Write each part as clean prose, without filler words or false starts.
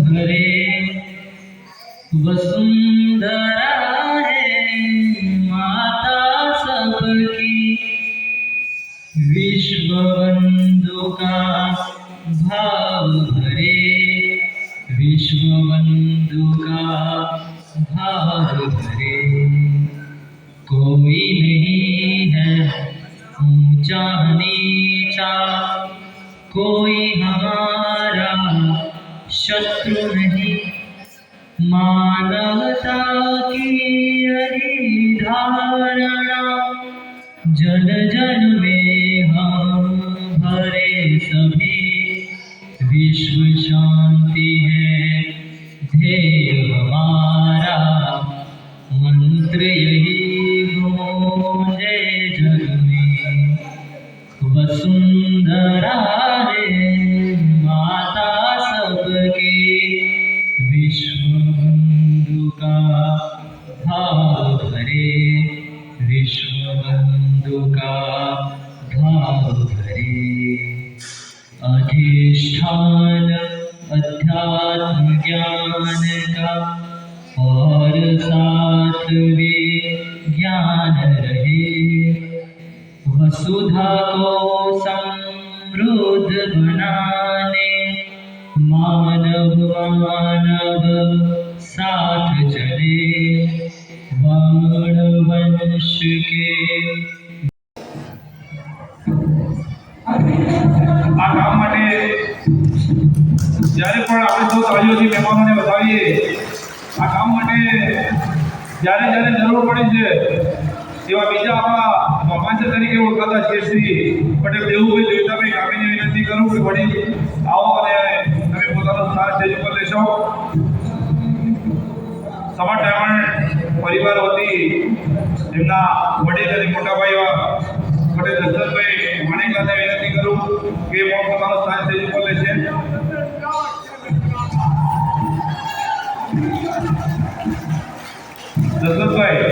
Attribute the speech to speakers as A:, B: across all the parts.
A: भरे वसुंधरा है माता सबकी, विश्व बंधु का भाव भरे, विश्व बंधु का भाव भरे। कोई नहीं है ऊंचा नीचा, कोई हमारा शत्रु नहीं, मानवता की हरिधारणा जन जन में हम भरे सभी, विश्व शांति है ध्येय हमारा, मंत्र यही गूंजे जग में। वसुंधरा है माता सबकी, विश्व बंधु का भाव भरे, विश्व बंधु का भाव भरे। अधिष्ठान अध्यात्म ज्ञान का और साथ ज्ञान रहे, वसुधा को समृद्ध बनाने मानव मानव साथ चले, वर्ण वंश के।
B: આ કામ માટે જ્યારે પણ આપણે સૌ તાળીઓથી મહેમાનોને વધાવીએ, આ કામ માટે જ્યારે જ્યારે જરૂર પડી છે એવા બીજા આપણા મામાચર તરીકે ઓળખાતા શ્રી પટેલ દેવુભાઈ દેવતાભાઈ કામીને વિનંતી કરું કે વડીલ આવો અને તમે પોતાનો સ્થાન સ્ટેજ ઉપર લેશો। સમા ડાયમંડ પરિવાર વતી એમના વડીલ અને મોટા ભાઈ એવા પટેલ દશરથભાઈ માણેકલાને વિનંતી કરું કે પોતાનો સ્થાન સ્ટેજ ઉપર લેશે। દશરથભાઈ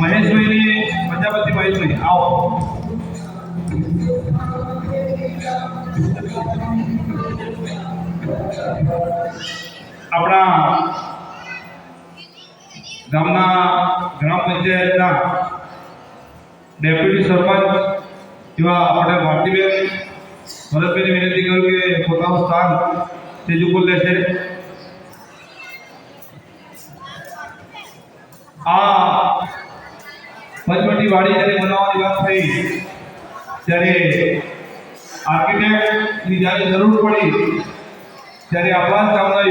B: મહેશભાઈ પ્રજાપતિ મહેશભાઈ આવો। આપણા ગામના ગ્રામ પંચાયતના ડેપ્યુટી સરપંચ એવા પટેલ ભારતીબેન ભરતભાઈને વિનંતી કરું કે પોતાનું સ્થાન સ્ટેજ ઉપર લેશે। આ પંચવટી વાડી જ્યારે બનાવવાની વાત થઈ ત્યારે આર્કિટેક્ટની જ્યારે જરૂર પડી ત્યારે આપણા ગામના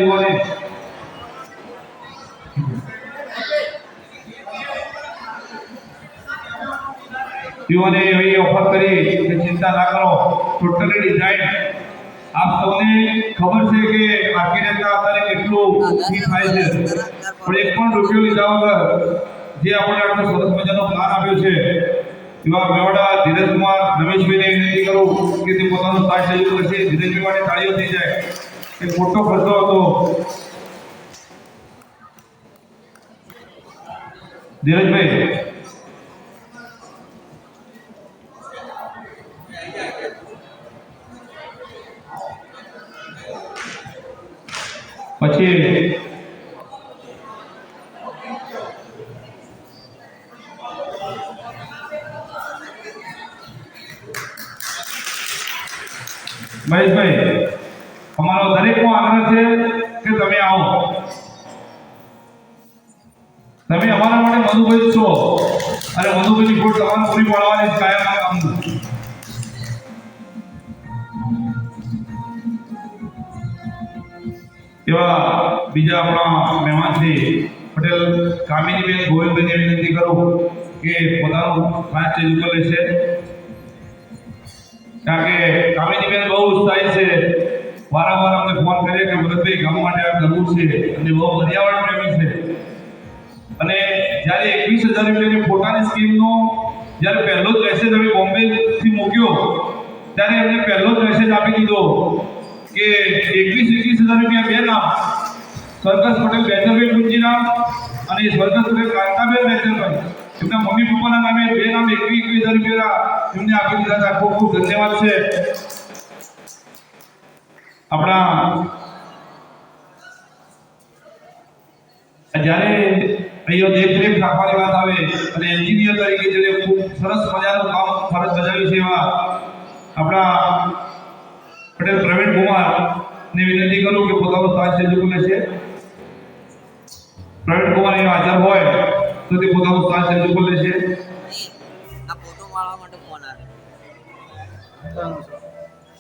B: યુવાને એવી ઓફર કરી કે ચિંતા ના કરો, ટોટલી ડિઝાઇન આપ સૌને ખબર છે કે આર્કિટેક્ટના આધારે કેટલું ફી થાય છે, પણ એક પણ રૂપિયો લીધા વગર જે આપણે આટલો સરસ મજાનો પ્લાન આપ્યો છે એવા મેવાડા ધીરજકુમાર રમેશભાઈને વિનંતી કરું કે તે પોતાનો સ્થાન સ્ટેજ ઉપર છે। ધીરજભાઈ માટે તાળીઓ થઈ જાય, એક મોટો ખર્ચો હતો। ધીરજભાઈ પછી મહેશભાઈ અમારો દરેકનો આગ્રહ છે કે તમે આવો, તમે અમારા માટે મધુભાઈ છો અને મધુભાઈની ખોટ તમારે પૂરી પાડવાની કાયમના કામનું। એવા બીજા આપણા મહેમાન છે પટેલ કામિનીબેન ગોવિંદભાઈને વિનંતી કરું કે પોતાનું સ્થાન સ્ટેજ ઉપર લેશે, કારણ કે કામિનીબેન બહુ ઉત્સાહી છે, વારંવાર અમને ફોન કરે કે ભરતભાઈ ગામ માટે આ કરવું છે અને બહુ પર્યાવરણ પ્રેમી છે। અને જ્યારે 21,000 રૂપિયાની પોતાની સ્કીમનો જ્યારે પહેલો જ મેસેજ અમે બોમ્બેથી મૂક્યો ત્યારે એમને પહેલો જ મેસેજ આપી દીધો કે 21,000 રૂપિયા બે નામ, સ્વર્ગસ્થ પટેલ બેચરભાઈ કુંજીરામ અને સ્વર્ગસ્થ પટેલ કાંતાબેન બેચરભાઈ એમના મમ્મી પપ્પાના નામે 2 નામ 21,000 રૂપિયા એમને આપી દીધા હતા. ખૂબ ખૂબ ધન્યવાદ છે. આપણા જ્યારે અહીંયા દેખરેખ રાખવાની વાત આવે અને એન્જિનિયર તરીકે જેને ખૂબ સરસ મજાનું કામ ફરજ બજાવી છે એવા આપણા પટેલ પ્રવીણ કુમાર ને વિનંતી કરું કે પોતાનો સ્થાન સજ્જ કરે છે. પ્રવીણ કુમાર અહીંયા હાજર હોય તો તે પોતાનું સ્થાન સજ્જ કરે છે.
C: આ ફોટો મારવા માટે ફોન આવે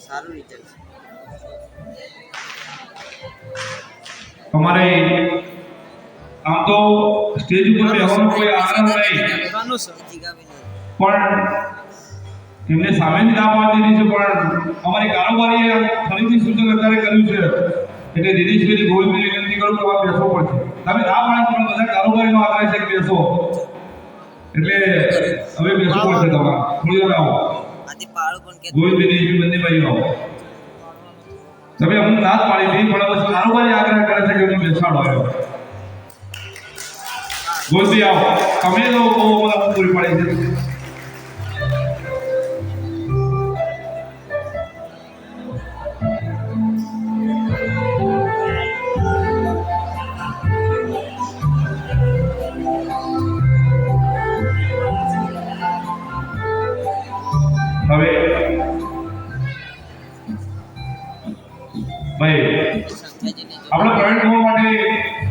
C: સારું રિઝલ્ટ
B: અમારે આમ તો સ્ટેજ ઉપર બેસવાનો કોઈ આગ્રહ નહીં, પણ એમને સામેની ના પાડી દીધી છે. પણ અમારી કારોબારીએ ફરીથી સૂચન અત્યારે કર્યું છે એટલે દિનેશભાઈ ગોવિંદભાઈ વિનંતી કરું કે આ બેસવો પડશે. તમે ના પાડી પણ બધા કારોબારીનો આગ્રહ છે કે બેસો, એટલે હવે બેસવું પડશે. તમારે થોડી વાર આવો. ગોવિંદભાઈ દિનેશભાઈ બંને ભાઈઓ આવો. તમે અમને ના જ પાડી નહીં પણ હવે કારોબારી આગ્રહ કરે છે કે અમને બેસાડો. આવ્યો ગોવિંદભાઈ આવો. તમે તો બહુ મને પૂરી પાડી છે. હવે ભાઈ આપણે પ્રવીણ કુમાર માટે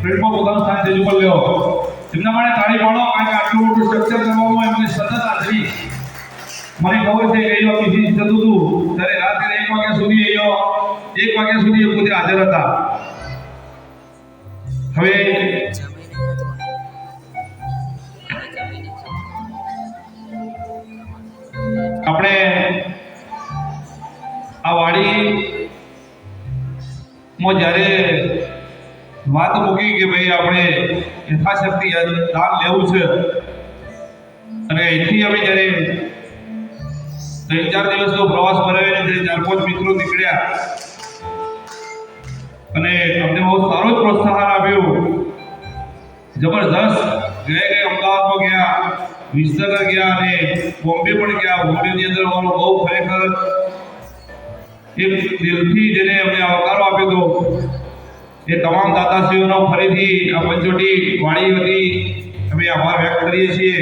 B: પ્લેટફોર્મ પોતાનું સ્થાન સજ્જ ઉપર લેવો. એમના માટે તાળી પાડો, કારણ કે આટલું મોટું સ્ટ્રક્ચર કરવામાં એમને સતત હાજરી. મને ખબર છે કે અહીંયા બીજી થતું હતું ત્યારે રાત્રે 1 વાગ્યા સુધી અહીંયા 1 વાગ્યા સુધી એ પોતે હાજર હતા. હવે આપણે આ વાડીમાં જ્યારે વાત મૂકી કે ભાઈ આપણે યથાશક્તિ દાન લેવું છે અને અહીંથી અમે જ્યારે 3-4 દિવસનો પ્રવાસ કરાવીને 4-5 મિત્રો નીકળ્યા અને અમને બહુ સારો જ પ્રોત્સાહન આપ્યું. જબરદસ્ત ગયા અમદાવાદમાં ગયા, વિસનગર ગયા અને બોમ્બે પણ ગયા. બોમ્બેની અંદર અમારો બહુ ખરેખર એક દિલથી જેને અમને આવકારો આપ્યો હતો એ તમામ દાતાશ્રીઓનો ફરીથી આ પંચોટી વાડી વતી અમે આભાર વ્યક્ત કરીએ છીએ.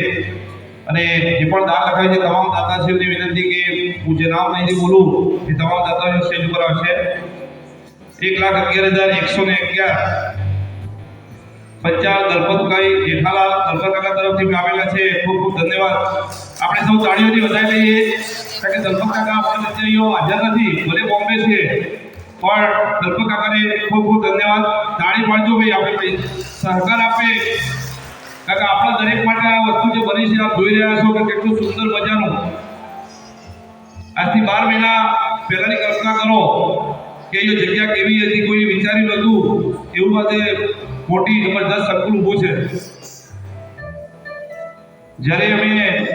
B: અને જે પણ દાન લખાય છે તમામ દાતાશ્રીઓની વિનંતી કે હું જે નામ અહીંથી બોલું એ તમામ દાતાશ્રીઓ સ્ટેજ ઉપર આવશે. 1,11,111 પંચાલ દલપતભાઈ જેઠાલાલ દલપતકાકા તરફથી આવેલા છે. ખૂબ ખૂબ ધન્યવાદ. આપણે સૌ તાળીઓથી વધાવી લઈએ કારણ કે દલપતકાકા આપણા વચ્ચે હાજર નથી, ભલે બોમ્બે છે, પણ દલપતકાકાને ખૂબ ખૂબ ધન્યવાદ. તાળી પાડજો ભાઈ, આપણે સહકાર આપે કારણ કે આપણા દરેક માટે આ વસ્તુ જે બની છે આપ જોઈ રહ્યા છો કે કેટલું સુંદર મજાનું. આજથી 12 મહિના પહેલાની કલ્પના કરો કે એ જગ્યા કેવી હતી, કોઈ વિચાર્યું નહોતું એવું આજે મોટી જબરદસ્ત સંકુલ ઊભું છે. જ્યારે અમે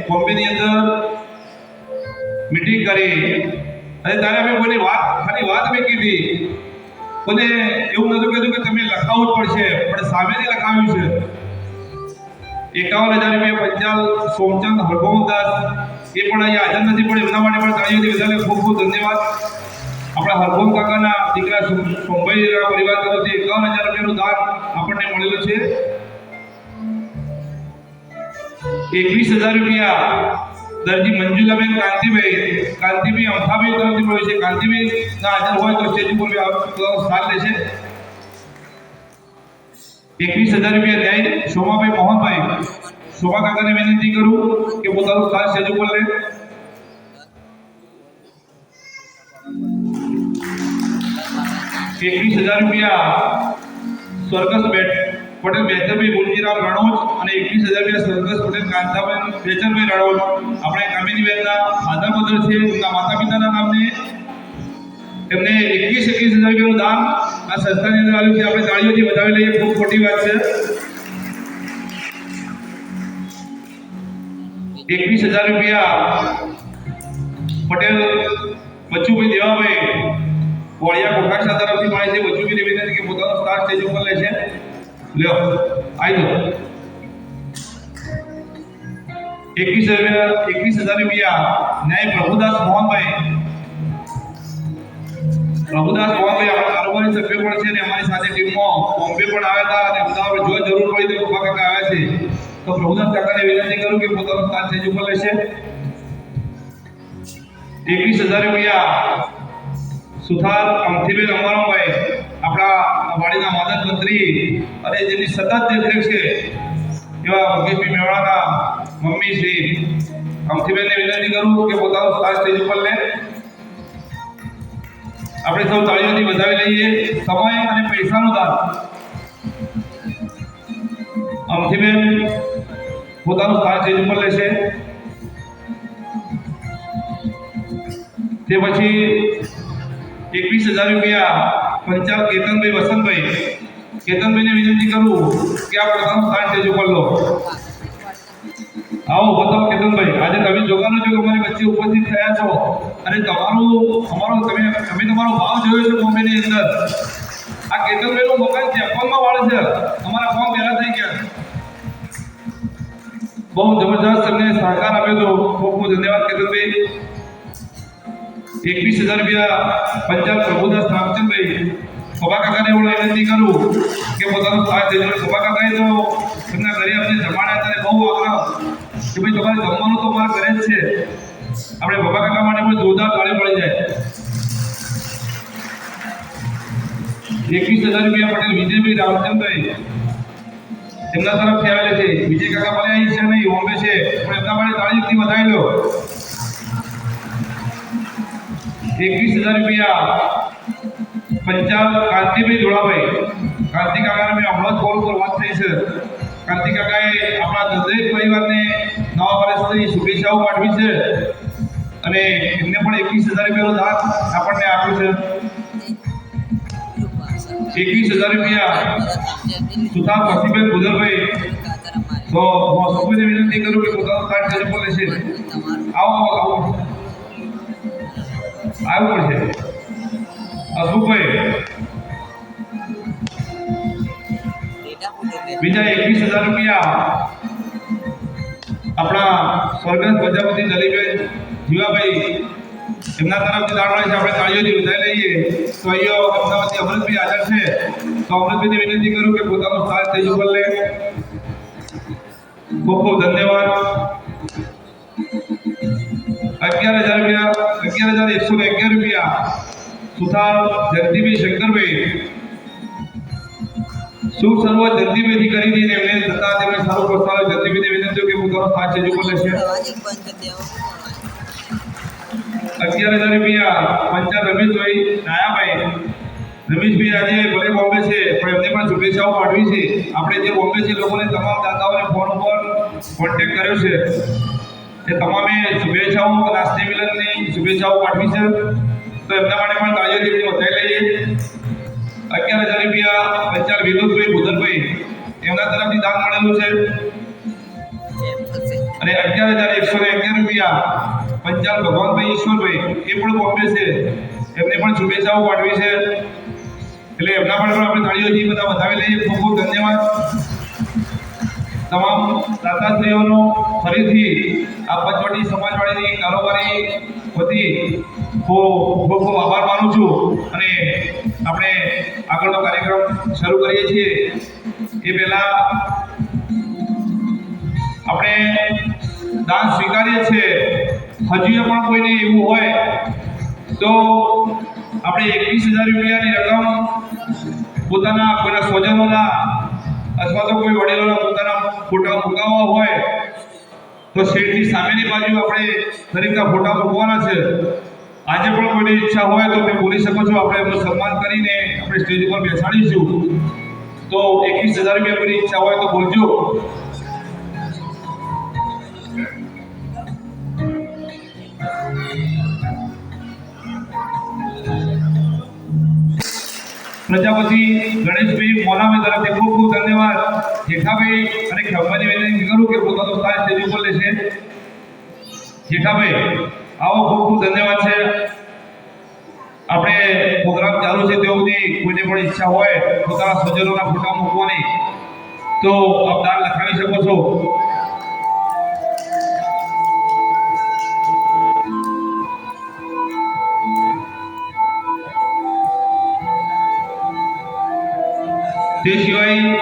B: બોમ્બેની અંદર મીટિંગ કરી અને ત્યારે અમે કોઈની ખાલી વાત મેં કીધી, કોઈને એવું નહોતું કીધું કે તમે લખાવવું જ પડશે, પણ સામેથી લખાવ્યું છે. 51,000 રૂપિયા પંચાલ સોમચંદ હરગોવદાસ એ પણ અહીંયા હાજર નથી, પણ એમના માટે પણ તાળીઓથી વધારે ખૂબ ખૂબ ધન્યવાદ. આપણા હરગોવ કાકાના દીકરા સોમભાઈના પરિવાર તરફથી 51,000 રૂપિયાનું દાન આપણને મળેલું છે. 21,000 રૂપિયા દરજી મંજુલાબેન કાંતિભાઈ અમથાભાઈ તરફથી મળ્યું છે. કાંતિભાઈ ના હાજર હોય તો સ્ટેજ ઉપર સ્થાન લેશે. 21,000 રૂપિયા ન્યાય શોભાભાઈ મોહનભાઈ. શોભા કાકાને વિનંતી કરું કે પોતાનું સ્થાન સ્ટેજ ઉપર લે. 21,000 રૂપિયા સ્વર્ગસ્થ પટેલ બેચરભાઈ મુલજીરામ રણોજ અને 21,000 રૂપિયા સ્વર્ગસ્થ પટેલ કાંતાબેન બેચરભાઈ રણોજ. આપણે કામિની બેનના ફાધર મધર છે, એમના માતા પિતાના નામને એમને 21,000 રૂપિયાનું દાન આ સંસ્થાની અંદર આવ્યું છે. આપણે તાળીઓથી વધાવી લઈએ, ખૂબ ખોટી વાત છે. 21,000 રૂપિયા પટેલ બચ્ચુભાઈ દેવાભાઈ કોળિયા કોટાક્ષા તરફથી મળે છે. બચ્ચુભાઈને વિનંતી કે પોતાનો સ્ટાર સ્ટેજ ઉપર લે છે. લ્યો આવી જાઓ. ₹21,000 ન્યાય પ્રભુદાસ મોહનભાઈ આપણા કારોબારી સભ્ય પણ છે ને અમારી સાથે ટીમમાં બોમ્બે પણ આવ્યા હતા અને અમદાવાદ જો જરૂર પડી તો પપ્પા કાકા આવ્યા છે. તો પ્રભુદાસ કાકાને વિનંતી કરું કે પોતાનો સ્થાન સ્ટેજ ઉપર લેશે. ₹21,000 સુથાર અમથીબેન અંબારામભાઈ આપણા વાડીના મદદ મંત્રી અને જેની સતત દેખરેખ છે એવા મુકેશભાઈ મેવાડાના મમ્મી શ્રી અમથીબેનને વિનંતી કરું કે પોતાનો સ્થાન સ્ટેજ ઉપર લે. આપણે સૌ તાળીઓથી વધાવી લઈએ. સમય અને પૈસાનું દાન અમથીબેન પોતાનું સ્થાન સ્ટેજ ઉપર લેશે. તે પછી ₹21,000 પંચાલ કેતનભાઈ વસંતભાઈને વિનંતી કરું કે આ પોતાનું સ્થાન સ્ટેજ ઉપર લો. આવો બતાવો કેતનભાઈ, આજે તમે જોવાનો છો કે અમારી વચ્ચે ઉપસ્થિત થયા છો અને તમે તમારો ભાવ જોયો છે બોમ્બેની અંદર. આ કેતનભાઈનું મકાન 53માં વાળે છે. અમારા ફોર્મ પહેલા થઈ ગયા. બહુ જબરજસ્ત તમને સહકાર આપ્યો તો ખૂબ ખૂબ ધન્યવાદ કેતનભાઈ. ₹21,000 પંચાલ પ્રભુદાસ રામચંદભાઈ ખોબા કાકાને હું વિનંતી કરું કે પોતાનું સ્થાન સ્ટેજ ઉપર. ખોબા કાકાએ તો એમના ઘરે અમને જમાડ્યા ત્યારે બહુ આગ્રહ કે ભાઈ તમારે જમવાનું તો મારા ઘરે જ છે. આપણે ખોબા કાકા માટે પણ જોરદાર તાળી પડી જાય. ₹21,000 પટેલ વિજયભાઈ રામચંદભાઈ એમના તરફથી આવેલા છે. વિજય કાકા ભલે અહીં છે નહીં, બોમ્બે છે, પણ એમના માટે તાળીથી વધાવી લો. ₹21,000 પંચાલ કાંતિભાઈ જોડાભાઈ. કાંતિ કાકાને મેં હમણાં જ ફોન પર વાત થઈ છે. કાંતિ કાકાએ આપણા દરેક પરિવારને નવા વર્ષની શુભેચ્છાઓ પાઠવી છે અને એમને પણ ₹21,000 દાન આપણને આપ્યું છે. ₹21,000 સુથાર વસીબેન ગુજરભાઈ. તો હું અશોકભાઈને વિનંતી કરું કે પોતાનો સ્થાન સ્ટેજ ઉપર લેશે. આવું પડશે અશોકભાઈ. બીજા ₹21,000 આપણા સ્વર્ગસ્થ પ્રજાપતિ દલીપભાઈ જીવાભાઈ એમના તરફથી દાન મળે છે. આપણે તાળીઓથી વધાવી લઈએ. તો અહીંયા અમદાવાદથી અમૃતભાઈ હાજર છે. તો અમૃતભાઈને વિનંતી કરું કે પોતાનો સ્થાન સ્ટેજ ઉપર લે. ખૂબ ખૂબ ધન્યવાદ. ₹11,111 સુથાર જગદીભાઈ શંકરભાઈ. શુભ શરૂઆત જગદીભાઈથી કરી હતી એમને છતાં તેમણે સારું પ્રોત્સાહન. જગદીભાઈને વિનંતી કે પોતાનો સ્થાન સ્ટેજ ઉપર લેશે. ₹11,000 પંચાલ રમેશભાઈ નાયાભાઈ. રમેશભાઈ આજે ભલે બોમ્બે છે પણ એમને પણ શુભેચ્છાઓ પાઠવી છે. આપણે જે બોમ્બે છે લોકોને તમામ દાતાઓને ફોન ઉપર કોન્ટેક્ટ કર્યો છે. એ તમામે શુભેચ્છાઓ રાષ્ટ્રીય મિલનની શુભેચ્છાઓ પાઠવી છે. તો એમના માટે પણ તાળીઓથી વધાવી લઈએ. ₹11,000 પંચાલ વિનોદભાઈ ભુદરભાઈ એમના તરફથી દાન મળેલું છે. અને ₹11,111 પંચાલ ભગવાનભાઈ ઈશ્વરભાઈ એ પણ બોમ્બે છે. એમને પણ શુભેચ્છાઓ પાઠવી છે. એટલે એમના પણ આપણે તાળીઓથી બધા વધાવી લઈએ. ખૂબ ખૂબ ધન્યવાદ. તમામ દાતાશ્રીઓનો ફરીથી આ પંચવટી સમાજવાડીની કારોબારી વતી ખૂબ ખૂબ આભાર માનું છું. અને આપણે આગળનો કાર્યક્રમ શરૂ કરીએ છીએ એ પહેલા આપણે દાન સ્વીકારીએ છીએ. હજુ પણ કોઈને એવું હોય તો આપણે ₹21,000 રકમ પોતાના કોઈના સ્વજનોના અથવા તો કોઈ વડીલોના પોતાના ફોટા મૂકવા હોય તો શેડની સામેની બાજુ આપણે દરેકના ફોટા મૂકવાના છે. આજે પણ કોઈની ઈચ્છા હોય તો તમે બોલી શકો છો. આપણે એમનું સન્માન કરીને આપણે સ્ટેજ ઉપર બેસાડીશું. તો ₹21,000 કોઈની ઈચ્છા હોય તો બોલજો. પ્રજાપતિ ગણેશભાઈ મોલાભાઈ તરફથી ખૂબ ખૂબ ધન્યવાદ. જેઠાભાઈ અને ખંભાની વિનંતી કરું કે પોતાનો સ્થાન સ્ટેજ ઉપર લેશે. જેઠાભાઈ આવો ખૂબ ખૂબ ધન્યવાદ છે. આપણે પ્રોગ્રામ ચાલુ છે તેઓ સુધી કોઈને પણ ઈચ્છા હોય પોતાના સ્વજનોના ફોટા મૂકવાની તો આપ દાન લખાવી શકો છો. તે સિવાય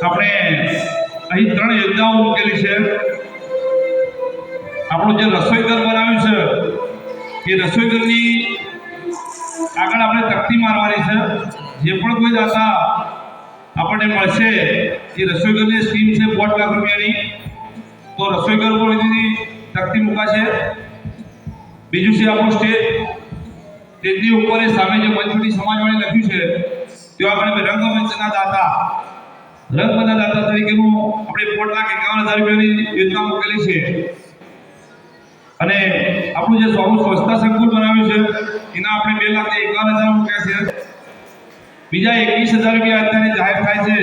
B: આપણે અહીં 3 યોજનાઓ મૂકેલી છે. આપણું જે રસોઈ ઘર બનાવ્યું છે એ રસોઈ ઘરની આગળ આપણે તકતી મારવાની છે. જે પણ કોઈ દાતા આપણને મળશે એ રસોઈ ઘરની સ્કીમ છે 5 લાખ રૂપિયાની. તો રસોઈ ઘર પર એની તકતી મુકાશે. બીજું છે આપણું સ્ટેજની ઉપર એ સામે જે મજબૂતી સમાજવાળી લખ્યું છે ત્યાં આપણે રંગમંચના દાતા તરીકેનું આપણે 5,51,000 રૂપિયાની યોજના મૂકેલી છે. અને આપણું જે સ્વચ્છતા સંકુલ બનાવ્યું છે એના આપણે 2,51,000 મૂક્યા છે. બીજા 21,000 રૂપિયા અત્યારે જાહેર થાય છે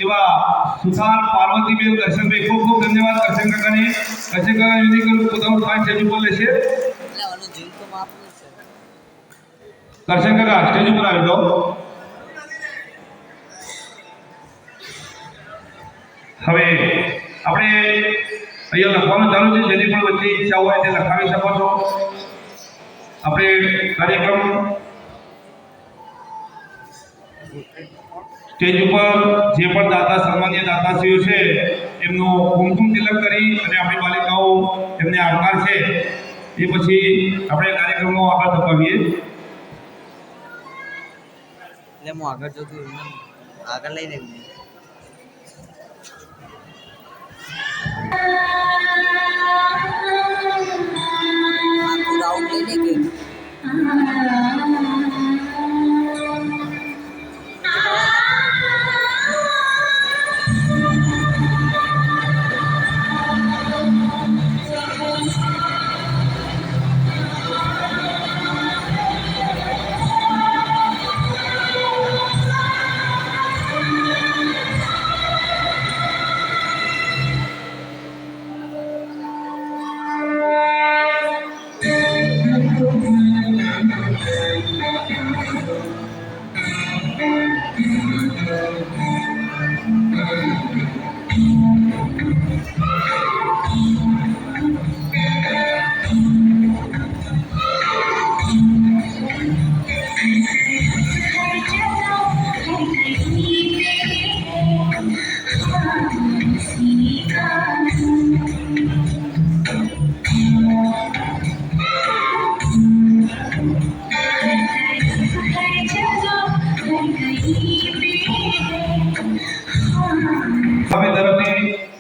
B: એવા સુથાર પાર્વતીબેન દર્શનભાઈ, ખૂબ ખૂબ ધન્યવાદ કરશન કાકાને. કરશન કાકા વિધિ કરું પોતાનું સ્થાન સ્ટેજ ઉપર લેશે. કરશન કાકા સ્ટેજ ઉપર આવી જાઓ. હવે આપણે અહીંયા લખવાનું ચાલુ છે. જેની પણ વચ્ચે ઈચ્છા હોય તે લખાવી શકો છો. આપણે કાર્યક્રમ સ્ટેજ ઉપર જે પણ દાતા સન્માનીય દાતાશ્રીઓ છે એમનો કુમકુમ તિલક કરી અને આપણી બાલિકાઓ એમને આવકાર છે. એ પછી આપણે કાર્યક્રમો આગળ ધપાવીએ.
C: એટલે હું આગળ જોતું આગળ લઈને રાઉન્ડ લઈને કે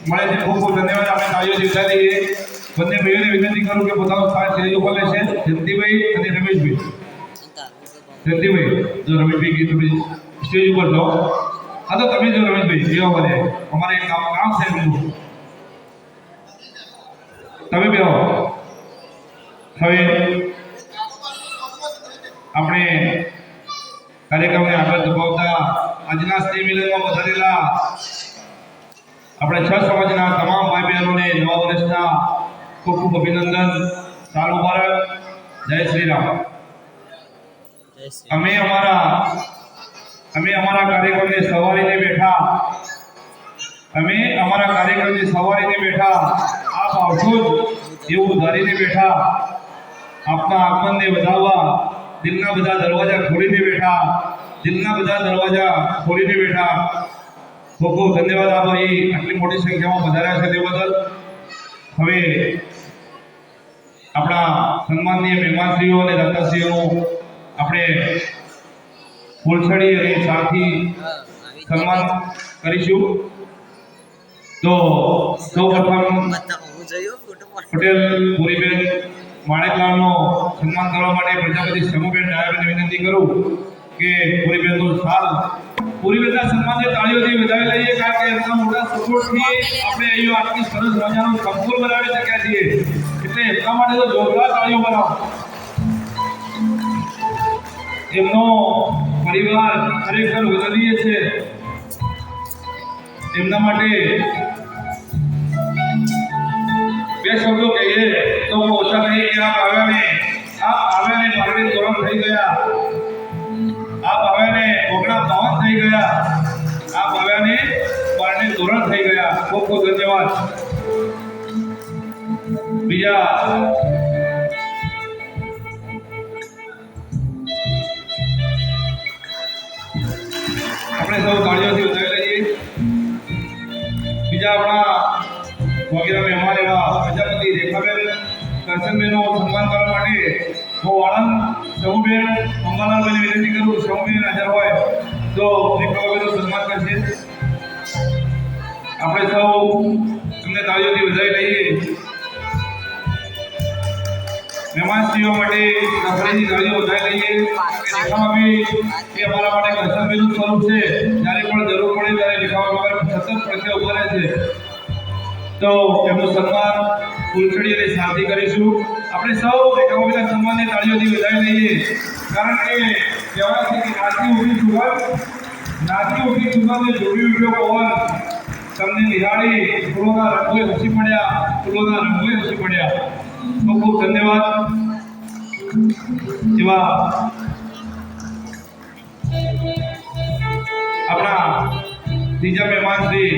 B: મળે છે. ખૂબ ખૂબ ધન્યવાદ. આપણે તાળીઓ જીવતા રહીએ. બંને ભાઈઓને વિનંતી કરું કે પોતાનું સ્થાન સ્ટેજ ઉપર લેશે. જયંતિભાઈ અને રમેશભાઈ. જયંતિભાઈ, જો રમેશભાઈ કે તમે સ્ટેજ ઉપર જાઓ. હા તો તમે જો રમેશભાઈ બેહો. મને અમારે એક કામ છે એમનું. તમે બેહો. હવે આપણે કાર્યક્રમને આગળ ધપાવતા આજના સ્નેહ મિલનમાં વધારેલા આપણે 6 સમાજના તમામ ભાઈ બહેનોને નવા વર્ષના ખૂબ ખૂબ અભિનંદન. સાલ મુબારક. જય શ્રી રામ. અમે અમારા કાર્યક્રમને સવારીને બેઠા આપ આવશો જ એવું ધારીને બેઠા. આપના આગમનને વધાવવા દિલના બધા દરવાજા ખોલીને બેઠા. ખૂબ ખૂબ ધન્યવાદ. આ ભાઈ આટલી મોટી સંખ્યામાં વધાર્યા છે તે બદલ. હવે આપણા સન્માનનીય મહેમાનશ્રીઓ અને દાતાશ્રીઓનું આપણે ફૂલછડી અને શાલથી સન્માન કરીશું. તો સૌપ્રથમ પટેલ પૂરીબેન માણેકલાલનો સન્માન કરવા માટે પ્રજાપતિ સમૂહબેન ડાયાબેનને વિનંતી કરું કે પૂરીબેનનું શાલ પૂરીબેનના સન્માનને તાળીઓથી વધાવી લઈએ. કારણ કે એમના મોટા સપોર્ટથી આપણે અહીં આટલી સરસ મજાનું સંકુલ બનાવી શક્યા છીએ. એટલે એટલા માટે તો જોરદાર તાળીઓ બનાવો. એમનો પરિવાર ખરેખર વધારીએ છે. એમના માટે 2 શબ્દો કહીએ તો ઓછા નહીં કે આપ આવ્યાને પારડી તોરણ થઈ ગયા. આપ આવ્યાને ઓગણા પાવન થઈ ગયા. આપ આવ્યાને પારડી તોરણ થઈ ગયા. ખૂબ ખૂબ ધન્યવાદ. બીજા આપણે સૌ દર્શનબેનનું સન્માન કરવા માટે હું વાળંદ શંભુબેન અંબાલાલભાઈને વિનંતી કરું. શંભુબેન હાજર હોય તો રેખાબાબેનનું સન્માન કરશે. આપણે સૌ તમને તાળીઓથી વધાવી લઈએ. મહેમાનશ્રીઓ માટે ફરીથી તાળીઓ વધાવી લઈએ. રેખાબાબી એ અમારા માટે દર્શનબેનનું સ્વરૂપ છે. જ્યારે પણ જરૂર પડે ત્યારે રેખાબાબી સતત પડખે ઉભા રહે છે. તો એમનું સન્માન ફૂલછડી અને શાંતિ કરીશું. આપણે સૌ રેખાબાબીના સન્માનને તાળીઓથી વધાવી લઈએ. કારણ કે કહેવાય છે કે નાચી ઉઠી સુગંધને જોડી ઉઠ્યો પવન, તમને નિહાળી ફૂલોના રંગોએ હસી પડ્યા, ફૂલોના રંગોએ હસી પડ્યા. ખૂબ ખૂબ ધન્યવાદ. એવા આપણા ત્રીજા મહેમાન શ્રી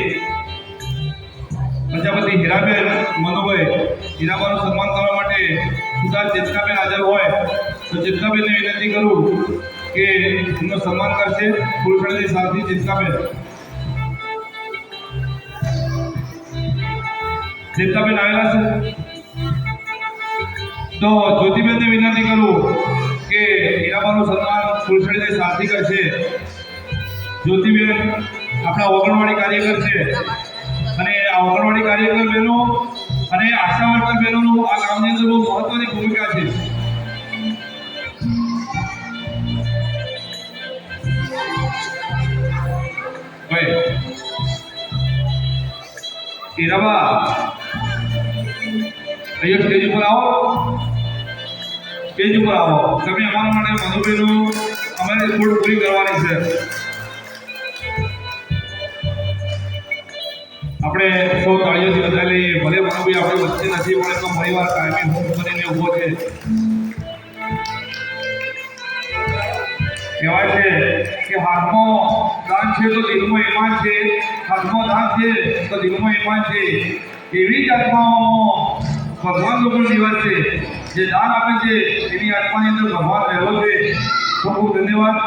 B: પ્રજાપતિ હીરાબેન મનુભાઈ, હીરાબાનું સન્માન કરવા માટે સુધાર ચેતનાબેન હાજર હોય તો ચેતનાબેનને વિનંતી કરું કે એમનું સન્માન કરશે. ફૂલછડીની સાથે ચેતનાબેન આવેલા છે. તો જ્યોતિબેનને વિનંતી કરું કે હીરાબાનું સન્માન ફૂલછડીની સાથે કરશે. જ્યોતિબેન આપણા ઓગણવાડી કાર્યકર છે અને આ ઓગણવાડી કાર્યકર બહેનો અને આશા વર્કર બહેનોનું આ કામની અંદર બહુ મહત્વની ભૂમિકા છે. હીરાબા અહીંયા સ્ટેજ ઉપર આવો. સ્ટેજ ઉપર આવો. તમે અમારા માટે મધુભાઈનું અમારે થોડું પૂરી કરવાની છે. આપણે સૌ તાળીઓથી વધાવી લઈએ. ભલે મનુભાઈ આપણી વચ્ચે નથી પણ તો પરિવાર કાયમી હોમ કરીને ઊભો છે. કહેવાય છે કે હાથમાં દાન છે તો દિલમાં ઈમાન છે, હાથમાં દાન છે તો દિલમાં ઈમાન છે. એવી જ આત્માઓમાં ભગવાન લોકો નિવાસ છે. જે દાન આપે છે એની આત્માની અંદર ભગવાન રહેલો છે. ખૂબ ખૂબ ધન્યવાદ.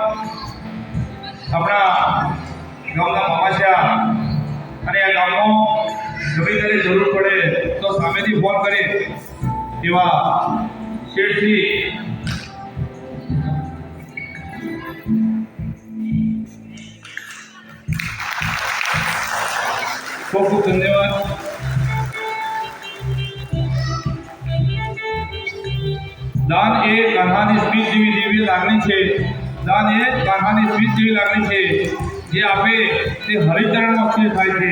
B: આપણા ગામના મામાશા અને આ ગામમાં ગમે ત્યારે જરૂર પડે તો સામેથી ફોન કરે એવા શેઠજી ખૂબ ખૂબ ધન્યવાદ. દાન એ કાન્હાની સ્પીચ જેવી દિવ્ય લાગણી છે. દાન એ કાન્હાની સ્પીચ જેવી લાગણી છે. જે આપે તે હરિચરણમાં સ્થિર થાય છે.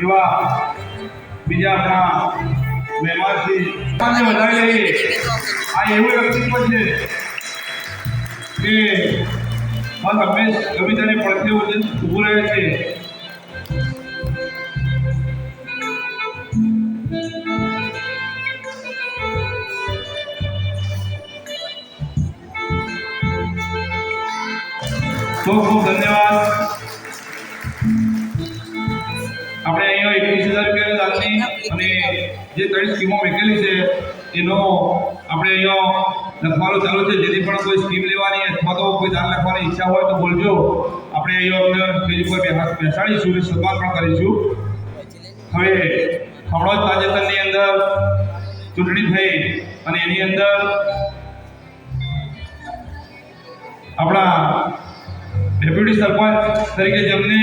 B: એવા બીજા આપણા મહેમાનથી વધારી લઈએ. આ એવું વ્યક્તિત્વ છે કે હંમેશ ગમે ત્યારે પડખે ઊભું રહે છે. ખૂબ ખૂબ ધન્યવાદ. આપણે અહીંયા 21,000 રૂપિયાની દાનની અને જે 3 સ્કીમો મૂકેલી છે એનો આપણે અહીંયા લખવાનું ચાલુ છે. જેથી પણ કોઈ સ્કીમ લેવાની અથવા તો કોઈ દાન લખવાની ઈચ્છા હોય તો બોલજો. આપણે અહીંયા સ્ટેજ ઉપર બેસાડીશું, સન્માન પણ કરીશું. હવે હમણાં જ તાજેતરની અંદર ચૂંટણી થઈ અને એની અંદર આપણા ડેપ્યુટી સરપંચ તરીકે જેમને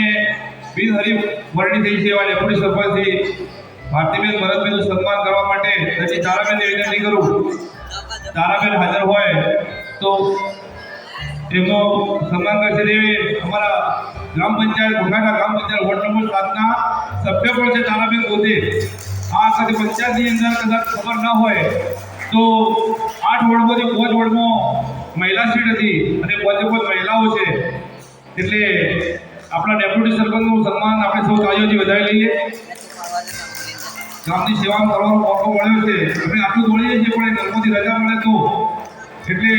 B: બિનહરીફ વરણી થઈ છે એવા ડેપ્યુટી સરપંચથી ભારતીબેન ભરતબેનનું સન્માન કરવા માટે પછી તારાબેનને વિનંતી કરું. તારાબેન હાજર હોય તો એમનો સન્માન કરશે. દેવી અમારા ગ્રામ પંચાયત ઘોઘાના ગ્રામ પંચાયત વોર્ડ નંબર 7ના સભ્ય પણ છે તારાબેન પોતે. આ સાથે પંચાયતની અંદર કદાચ ખબર ના હોય તો 8 વોર્ડમાંથી 5 વોર્ડમાં મહિલા સીટ હતી અને 5 મહિલાઓ છે. એટલે આપણા ડેપ્યુટી સરપંચનું સન્માન આપણે સૌ તાળીઓથી વધાવી લઈએ. ગામની સેવા કરવાનો મોકો મળ્યો છે. અમે આટલું દોડીએ છીએ પણ ઘરમાંથી રજા મળે તો એટલે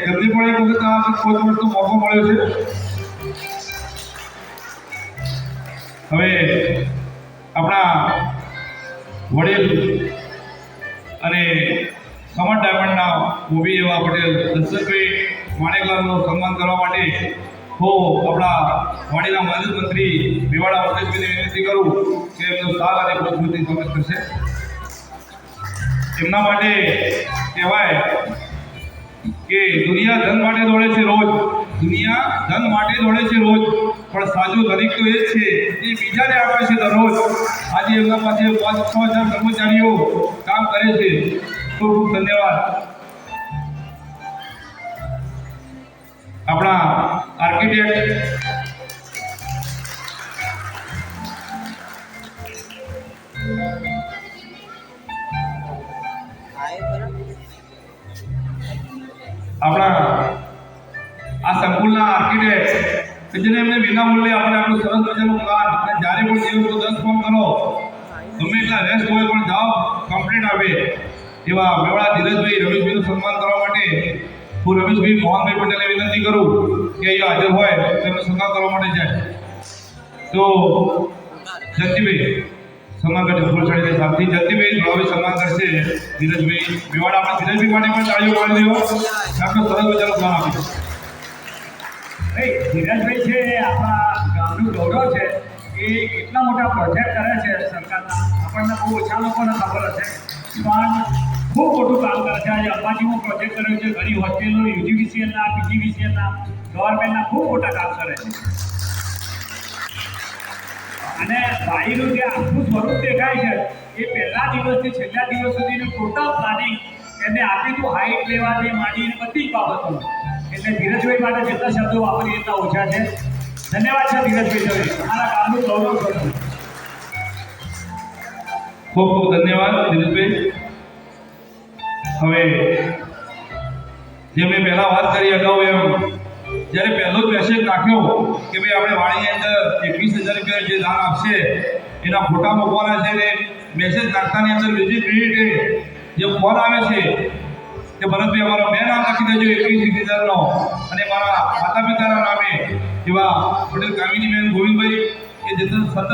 B: એમને પણ એક વખત આ 5 વર્ષનો મોકો મળ્યો છે. હવે આપણા વડીલ અને કમર ડાયમંડના મોભી એવા પટેલ દશરથભાઈ માણેકલાલનું સન્માન કરવા માટે હું આપણા વાણીના માજી મંત્રી મેવાડા મુકેશભાઈને વિનંતી કરું કે એમનો સાલ અને પુષ્પવૃત્તિ સ્વાગત કરશે. એમના માટે કહેવાય કે દુનિયા ધન માટે દોડે છે રોજ, દુનિયા ધન માટે દોડે છે રોજ, પણ સાચો ધનિક તો એ જ છે જે બીજાને આપે છે દરરોજ. આજે એમના પાસે 5-6 હજાર કર્મચારીઓ કામ કરે છે. ખૂબ ખૂબ ધન્યવાદ. આપણા આર્કિટેક્ટ આપણા આ સંકુલના આર્કિટેક્ટ કે જેને એમને વિના મૂલ્યે આપણે આપણું સરસ મજાનું પ્લાન અને જ્યારે પણ જેવું 10 ફોન કરો ગમે એટલા રેસ્ટ હોય પણ જાઓ કમ્પ્લીટ આવે એવા મેવાડા ધીરજભાઈ રમેશભાઈનું સન્માન કરવા માટે હું રમેશભાઈ મોહનભાઈ પટેલને વિનંતી કરું કે અહીંયા હાજર હોય તેમનું સન્માન કરવા માટે જાય. તો જયંતિભાઈ સન્માન કરશે, ફૂલ ચડીને સાથે જયંતિભાઈ ધોળાભાઈ સન્માન કરશે. ધીરજભાઈ મેવાડા આપણા ધીરજભાઈ માટે પણ તાળીઓ પાડી દેવો. આપણો સરસ મજાનો પ્લાન આપીશું.
D: ધીરજભાઈ છે એ આપણા ગામનું ગૌરવ છે. એ એટલા મોટા પ્રોજેક્ટ કરે છે સરકારના, આપણને બહુ ઓછા લોકોને ખબર હશે પણ ખૂબ મોટું કામ કરે છે. આજે અંબાજીમાં પ્રોજેક્ટ કર્યો છે, ઘણી હોસ્ટેલો યુજીવીસીએલના, પીજીવીસીએલના, ગવર્મેન્ટના ખૂબ મોટા કામ કરે છે. અને ભાઈનું જે આખું સ્વરૂપ દેખાય છે એ પહેલા દિવસથી છેલ્લા દિવસ સુધીનું ટોટલ પ્લાનિંગ એને આપ્યું હતું, હાઈટ લેવાથી માંડીને બધી જ બાબતો. એટલે ધીરજભાઈ માટે જેટલા શબ્દો વાપરીએ એટલા ઓછા છે. ધન્યવાદ છે ધીરજભાઈ, તમારા ગામનું ગૌરવ કરો.
B: ખૂબ ખૂબ ધન્યવાદ ધીરજભાઈ. હવે જે મેં પહેલા વાત કરી અગાઉ એમ જ્યારે પહેલો જ મેસેજ નાખ્યો કે ભાઈ આપણે વાડીની અંદર 21,000 રૂપિયા જે દાન આપશે એના ફોટા મૂકવાના છે ને મેસેજ નાખતાની અંદર બીજી મિનિટે જે ફોન આવે છે કે ભરતભાઈ અમારો બે નામ લખી દેજો 21,000નો અને મારા માતા પિતાના નામે એવા પટેલ કામિનીબેન ગોવિંદભાઈ કે જે સતત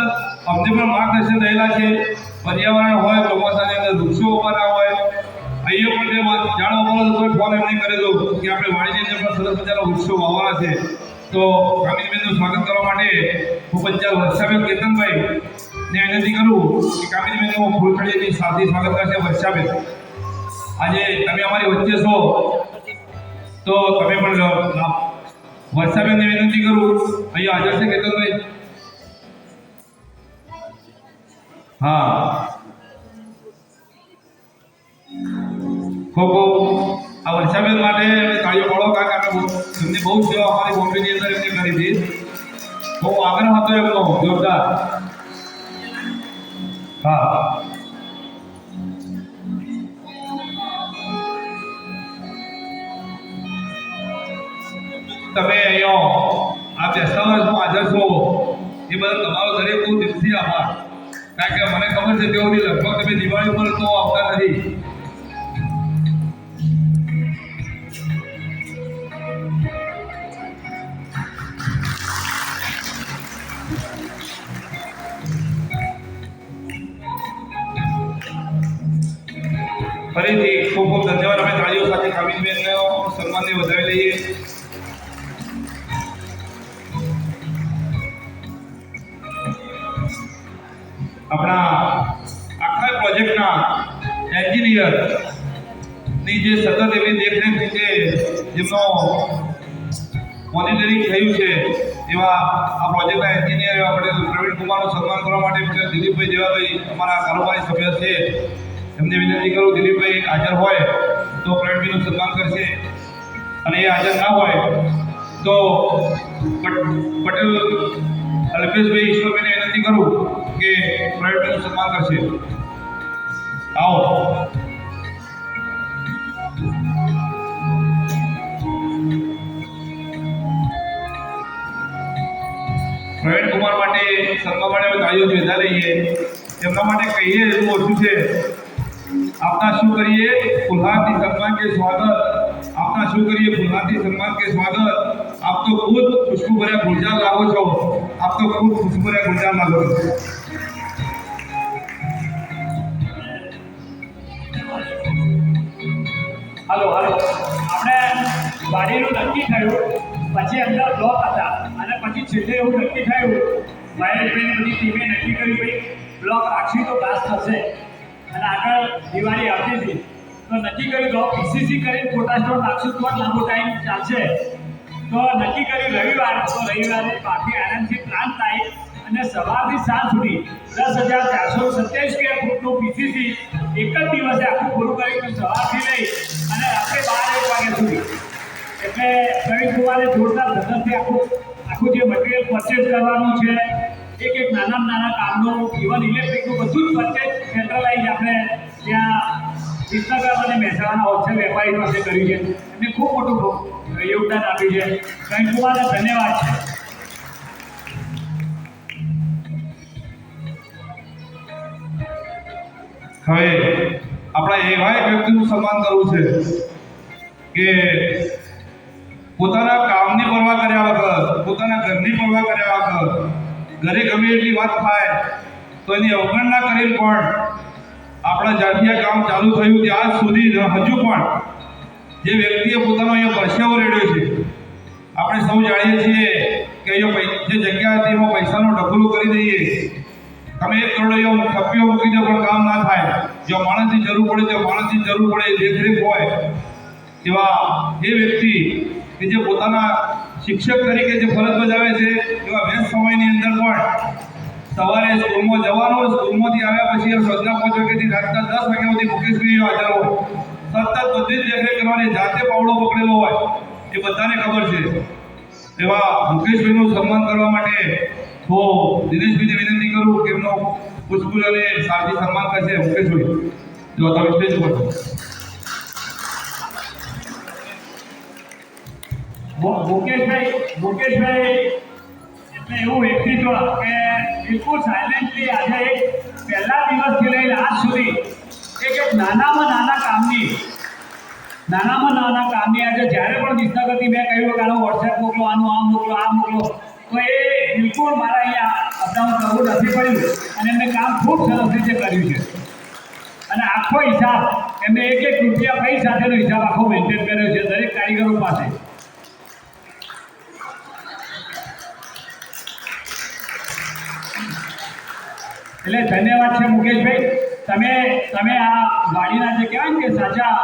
B: અમને પણ માર્ગદર્શન રહેલા છે. પર્યાવરણ હોય, ચોમાસાની અંદર વૃક્ષો ઉભાના હોય, અહીંયા પણ જાણવા મળે તો ફોન એમને કરેલો કે આપણે વાડીની અંદર પણ સરસ મજાના વૃક્ષો વાવવાના છે. તો કામિનીબેનનું સ્વાગત કરવા માટે હું પંચાયત વર્ષાબેન કેતનભાઈ ને વિનંતી કરું કે કામિનીબેનનું ફૂલછડીની સાથે સ્વાગત કરશે. વર્ષાબેન આજે તમે અમારી વચ્ચે છો તો તમે પણ વર્ષાબેનને વિનંતી કરું અહીંયા હાજર છે કેતનભાઈ. હા ખૂબ આ વર્ષાબેન માટે તાળીઓ પાડો કારણ કે એમને બહુ સેવા અમારી બોમ્બેની અંદર એમને કરી હતી. બહુ આગ્રહ હતો એમનો જોરદાર. હા તમે અહીંયા આ 50 વર્ષમાં હાજર છો એ બદલ તમારો દરેક બહુ દિલથી આભાર. કારણ કે મને ખબર છે તેઓની લગભગ તમે દિવાળી પર તો આવતા નથી. ફરીથી ખૂબ ખૂબ ધન્યવાદ. અમે તાળીઓ સાથે કામિનીબેનનો સન્માનને વધાવી લઈએ. આપણા આખા પ્રોજેક્ટના એન્જિનિયરની જે સતત એવી દેખરેખ છે જેમનો મોનિટરિંગ થયું છે એવા આ પ્રોજેક્ટના એન્જિનિયર એવા પટેલ પ્રવીણ કુમારનું સન્માન કરવા માટે પટેલ દિલીપભાઈ દેવાભાઈ અમારા કારોબારી સભ્ય છે એમને વિનંતી કરું દિલીપભાઈ હાજર હોય તો પ્રવીણભાઈનું સન્માન કરશે અને એ હાજર ના હોય તો પટેલ અલ્પેશભાઈ ઈશ્વરભાઈને વિનંતી કરું કે પ્રવીણભાઈનું સન્માન કરશે. આવો પ્રવીણ કુમાર માટે સન્માન માટે અમે તાળીઓ ભેગા લઈએ. તેમના માટે કહીએ એટલું ઓછું છે. આપના શું કરીએ ફુલહારથી સન્માન કે સ્વાગત, આપના શું કરીએ ફુલહારથી સન્માન કે સ્વાગત. આપ તો ખુદ ખુશ્બુ ભર્યા ગુલજાર લાગો છો, આપ તો ખુદ ખુશ્બુ ભર્યા ગુલજાર લાગો છો.
D: હાલો આપણે વાડીનું નક્કી થયું, પછી અંદર બ્લોક હતા અને પછી છેલ્લે એવું નક્કી થયું મહેશભાઈને બધી ટીમે નક્કી કર્યું ભાઈ બ્લોક રાખશું તો ઘાસ થશે. અને આગળ દિવાળી આવતી હતી તો નક્કી કર્યું તો પીસીસી કરીને ફોટા સ્ટોર નાખશું તો જ લાંબો ટાઈમ ચાલશે. તો નક્કી કર્યું રવિવારે બાકી આનંદથી પ્લાન થાય અને સવારથી સાંજ સુધી 10,427 સ્ક્વેર ફૂટનું પીસીસી એક જ દિવસે આખું પૂરું કર્યું સવારથી લઈ અને રાત્રે 12-1 વાગ્યા સુધી. એટલે પ્રવીણ કુમારે જોરદાર ધંધાથી આખું જે મટીરિયલ પરચેસ કરવાનું છે એક નાના કામનું ઇવન ઇલેક્ટ્રિકનું બધું જ પરચેસ સેન્ટ્રલાઇઝ આપણે ત્યાં વિસનગર અને મહેસાણા હોલસેલ વેપારી પાસે કર્યું છે. એમને ખૂબ મોટું યોગદાન આપ્યું છે. પ્રવીણ કુમારને ધન્યવાદ છે.
B: હવે આપણા એવા એક વ્યક્તિનું સન્માન કરવું છે કે પોતાના કામની પરવા કર્યા વગર, પોતાના ઘરની પરવા કર્યા વગર, ઘરે ગમે એટલી વાત થાય તો એની અવગણના કરીને પણ આપણા જ્યારથી આ કામ ચાલુ થયું ત્યાં સુધી હજુ પણ જે વ્યક્તિએ પોતાનો અહીંયા પરસેવો રેડ્યો છે, આપણે સૌ જાણીએ છીએ કે અહીંયા જે જગ્યા હતી એમાં પૈસાનો ઢગલો કરી દઈએ. તમે 1 કરોડ અહીંયા થપ્પીઓ મૂકી દો પણ કામ ના થાય. જો માણસની જરૂર પડે તો માણસની જરૂર પડે, દેખરેખ હોય એવા એ વ્યક્તિ કે જે પોતાના શિક્ષક તરીકે જે ફરજ બજાવે છે એવા વ્યસ્ત સમયની અંદર પણ સવારે સ્કૂલમાં જવાનું, સ્કૂલમાંથી આવ્યા પછી સવારના 5 વાગ્યાથી રાતના 10 વાગ્યા સુધી મુકેશભાઈ હાજર હોય, સતત બધી જ દેખરેખ કરવાની, જાતે પાવડો પકડેલો હોય એ બધાને ખબર છે. એવા મુકેશભાઈનું સન્માન કરવા માટે હું દિનેશભાઈને વિનંતી કરું કે એમનો પુષ્પફૂલ અને સારથી સન્માન કરશે. મુકેશભાઈ જો તમે સ્ટેજ ઉપર છો.
D: મુકેશભાઈ એટલે એવું વ્યક્તિત્વ કે બિલકુલ સાયલેન્ટલી આજે પહેલા દિવસથી લઈને આજ સુધી એક નાનામાં નાના કામની આજે જ્યારે પણ વિસનગરથી મેં કહ્યું કે આનું વોટ્સએપ મોકલો, આનું આ મોકલો તો એ બિલકુલ મારા અહીંયા અપડાઉન કરવું નથી પડ્યું અને એમને કામ ખૂબ સરસ રીતે કર્યું છે. અને આખો હિસાબ એમને 1 રૂપિયા પૈ સાથેનો હિસાબ આખો મેન્ટેન કર્યો છે દરેક કારીગરો પાસે. એટલે ધન્યવાદ છે મુકેશભાઈ. તમે આ ગાડીના જે કહેવાય ને કે સાચા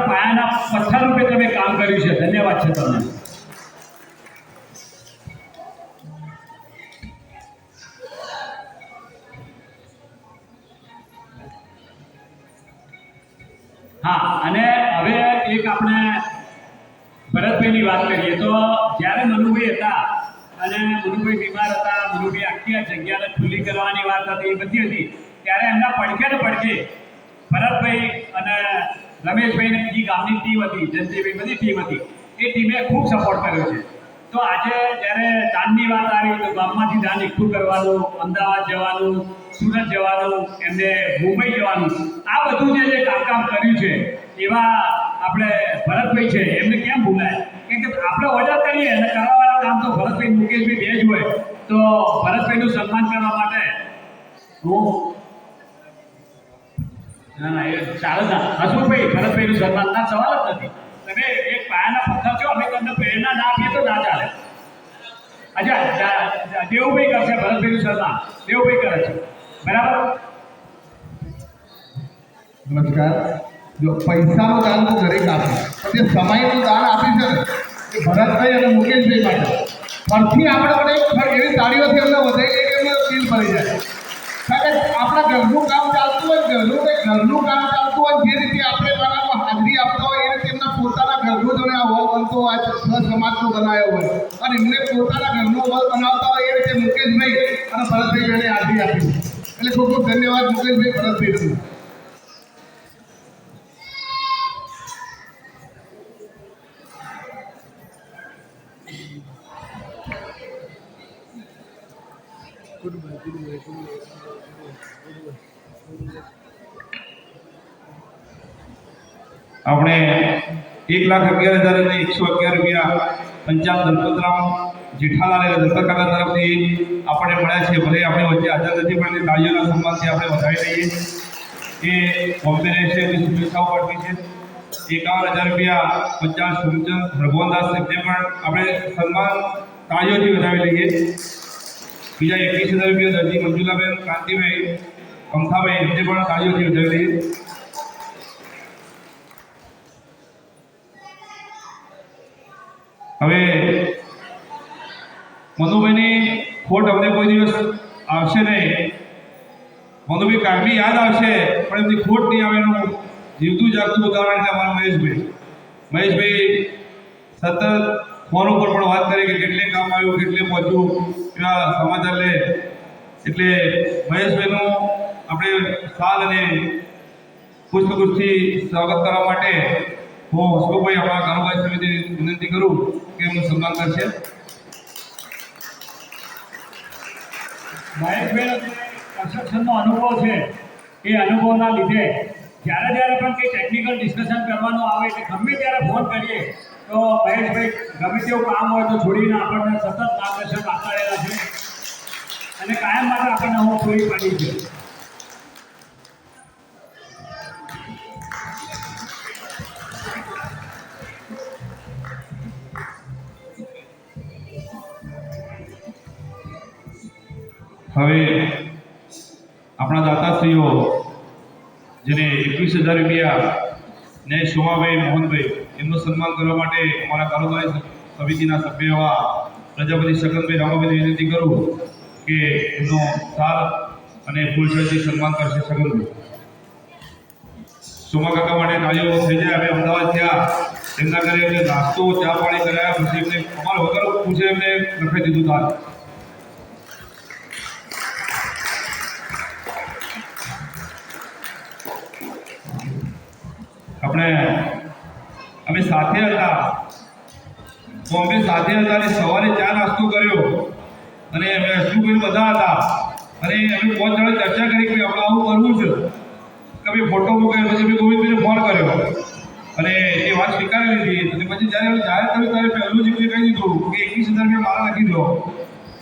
D: પાયાના પથ્થર રૂપે તમે કામ કર્યું છે. ધન્યવાદ છે તમને. અને હવે એક આપણે ભરતભાઈની વાત કરીએ તો જ્યારે મનુભાઈ હતા અને મનુભાઈ બીમાર હતા, મનુભાઈ આખી આ જગ્યાને ખુલ્લી કરવાની વાત હતી, એ બધી હતી, ત્યારે એમના પડખે ભરતભાઈ અને રમેશભાઈને બીજી ગામની ટીમ હતી, જયંતિભાઈ, બધી ટીમ હતી, એ ટીમે ખૂબ સપોર્ટ કર્યો છે. તો આજે જ્યારે દાનની વાત આવી તો ગામમાંથી દાન એકઠું કરવાનું, અમદાવાદ જવાનું, સુરત જવાનું, એમને મુંબઈ જવાનું, આ બધું જે કામ કર્યું છે એવા આપણે ભરતભાઈ છે, એમને કેમ ભૂલાય? કેમ કે આપણે ઓર્ડર કરીએ અને કરવાવાળા કામ તો ભરતભાઈ, મુકેશભાઈ બે જ હોય. તો ભરતભાઈનું સન્માન કરવા માટે હું ના એ ચાલે ના હસમુખભાઈ, ભરતભાઈનું સન્માનના સવાલ જ નથી. તમે એક પાયાના પથ્થર છો, અમે તમને પ્રેરણા ના આપીએ તો ના ચાલે. અચ્છા, દેવુભાઈ કરશે ભરતભાઈનું સન્માન. દેવુભાઈ કરે છે, બરાબર?
E: નમસ્કાર. જો પૈસાનું દાન તો દરેક આપે, પણ જે સમયનું દાન આપ્યું છે ને એ ભરતભાઈ અને મુકેશભાઈ માટે ફરથી આપણે એવી તાળીઓથી એમને વધે કે એમને દિલ ભરી જાય. કારણ કે આપણા ઘરનું કામ ચાલતું હોય, જે રીતે આપણે બનાવવા હાજરી આપતા હોય એ રીતે એમના પોતાના ઘરનું જોને આ હોલ બનતો હોય, સમાજનો બનાવ્યો હોય અને એમને પોતાના ઘરનો હોલ બનાવતા હોય એ રીતે મુકેશભાઈ અને ભરતભાઈ એને હાજરી આપી. એટલે ખૂબ ખૂબ ધન્યવાદ મુકેશભાઈ, ભરતભાઈ.
B: આપણે 1,11,111 રૂપિયા પંચાયત દલપતરામ જેઠાલાલ દત્તકાકા તરફથી આપણે મળ્યા છે. ભલે આપણે વચ્ચે હાજર નથી પણ તાળીઓના સન્માનથી આપણે વધાવી લઈએ. એ બોમ્બે છે એની શુભેચ્છાઓ પાઠવી છે. 51,000 રૂપિયા પંચાયત સુમચંદ ભગવાનદાસ એમને પણ આપણે સન્માન તાળીઓથી વધાવી લઈએ. બીજા 21,000 રૂપિયા દરજી મંજુલાબેન કાંતિભાઈ અમથાભાઈ એમને પણ તાળીઓથી વધાવી દઈએ. હવે મનુભાઈની ખોટ અમને કોઈ દિવસ આવશે નહીં. મનુભાઈ કાયમી યાદ આવશે પણ એમની ખોટ નહીં આવે એનું જીવતું જાગતું ઉદાહરણ છે અમારા મહેશભાઈ સતત ફોન ઉપર પણ વાત કરે કે કેટલે કામ આવ્યું, કેટલે પહોંચ્યું, એવા સમાચાર લે. એટલે મહેશભાઈનું આપણે સાલ અને પુષ્પગુચ્છથી સ્વાગત કરવા માટે હું હસમુખભાઈ આપણા કારોબારી સમિતિ વિનંતી કરું કે એમનું સન્માન કરશે.
D: મહેશભાઈનો જે કન્સ્ટ્રક્શનનો અનુભવ છે એ અનુભવના લીધે જ્યારે પણ કંઈ ટેકનિકલ ડિસ્કશન કરવાનું આવે એટલે ગમે ત્યારે ફોન કરીએ તો મહેશભાઈ ગમે તેવું કામ હોય તો છોડીને આપણને સતત માર્ગદર્શન આપતા રહેલા છે અને કાયમ માટે આપણને હું પૂરી પાડી છે.
B: હવે આપણા દાતાશ્રીઓ જેને 21,000 રૂપિયા ન્યાય સોમાભાઈ મોહનભાઈ એમનું સન્માન કરવા માટે અમારા કારોબારી સમિતિના સભ્ય એવા પ્રજાપતિ શકનભાઈ રામાભાઈ વિનંતી કરું કે એમનો સાલ અને ફૂલછડીથી સન્માન કરશે. શકનભાઈ સોમા કાકા માટે તાળીઓ થઈ જાય. અમે અમદાવાદ થયા, એમના ઘરે એમને નાસ્તો ચા પાણી કરાયા, પછી એમને અમારા વગર પૂછે એમને લખાઈ દીધું તાલ. અમે સાથે હતા, બોમ્બે સાથે હતા અને સવારે ચા નાસ્તો કર્યો અને અમે હસમુખભાઈ બધા હતા અને અમે 5 જણા ચર્ચા કરી કે આપણે આવું કરવું છે કે ભાઈ ફોટો મૂકાયો. પછી મેં ગોવિંદભાઈને ફોન કર્યો અને એ વાત સ્વીકારી લીધી. અને પછી જ્યારે જાહેર કર્યું ત્યારે પહેલું જ એમને કહી દીધું કે 21,000 રૂપિયા મારા લખી દો.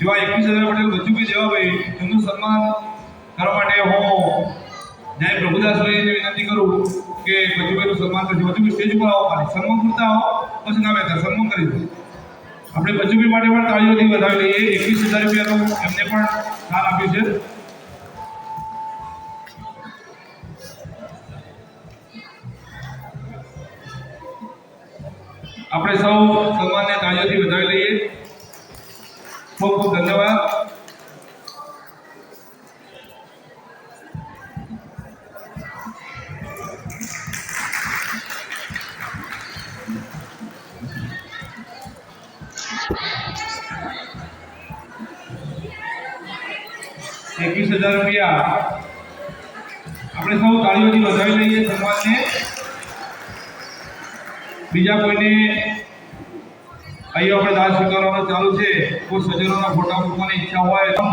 B: એવા 21,000 પટેલ બચુભાઈ દેવાભાઈ એમનું સન્માન કરવા માટે હું ન્યાય પ્રભુદાસભાઈને વિનંતી કરું કે બચુભાઈનું સન્માન કરજો. બચુભાઈ સ્ટેજ ઉપર આવો, ખાલી સન્માન કરતા આવો, પછી ના બેઠા સન્માન કરી દો. આપણે બચુભાઈ માટે પણ તાળીઓથી વધાવી લઈએ. 21,000 રૂપિયાનું એમને પણ સ્થાન આપ્યું છે. આપણે સૌ સન્માનને તાળીઓથી વધાવી લઈએ. ખૂબ ખૂબ ધન્યવાદ. ₹21,000 આપણે સૌ તાળીઓથી વધાવી લઈએ સન્માનને. બીજા કોઈને અહીં આપણે દાન સ્વીકારવાનું ચાલુ છે. કોઈ સજ્જનોના ફોટા મૂકવાની ઈચ્છા હોય તો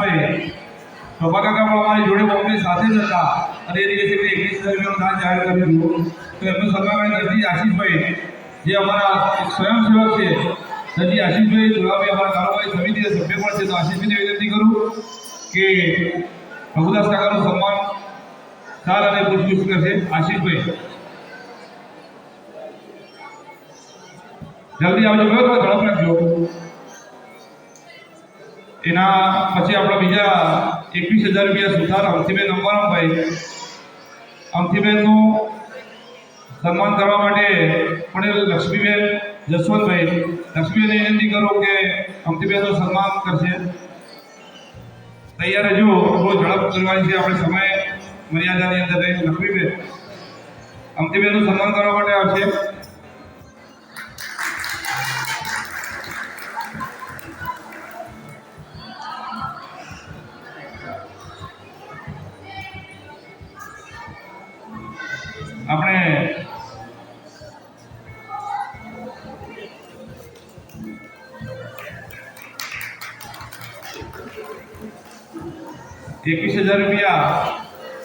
B: પ્રભા કાકા પણ અમારી જોડે બોમ્બે સાથે જ હતા અને એ દિવસે ₹21,000 દાન જાહેર કર્યું હતું. તો એમનું સન્માન દરજી આશીષભાઈ જે અમારા સ્વયંસેવક છે, દરજી આશીષભાઈ જોડાભાઈ અમારા કારોબારી સમિતિના સભ્ય પણ છે. તો આશીષભાઈને વિનંતી કરું કે પ્રભુદાસ કાકાનું સન્માન સાલ અને પુષ્પગુચ્છ કરશે. આશીષભાઈ જલ્દી આવજો, બરાબર, ઝડપ રાખજો. એના પછી આપણા બીજા ₹21,000 સુથાર અમથીબેન અંબારામભાઈ, અમથીબેનનું સન્માન કરવા માટે પણ લક્ષ્મીબેન જસવંતભાઈ, લક્ષ્મીબેનને વિનંતી કરો કે અમથીબેનનું સન્માન કરશે. તૈયાર રહેજો, બહુ ઝડપ કરવાની છે આપણે, સમય મર્યાદાની અંદર રહી. લક્ષ્મીબેન અમથીબેનનું સન્માન કરવા માટે આવશે. આપણે ₹21,000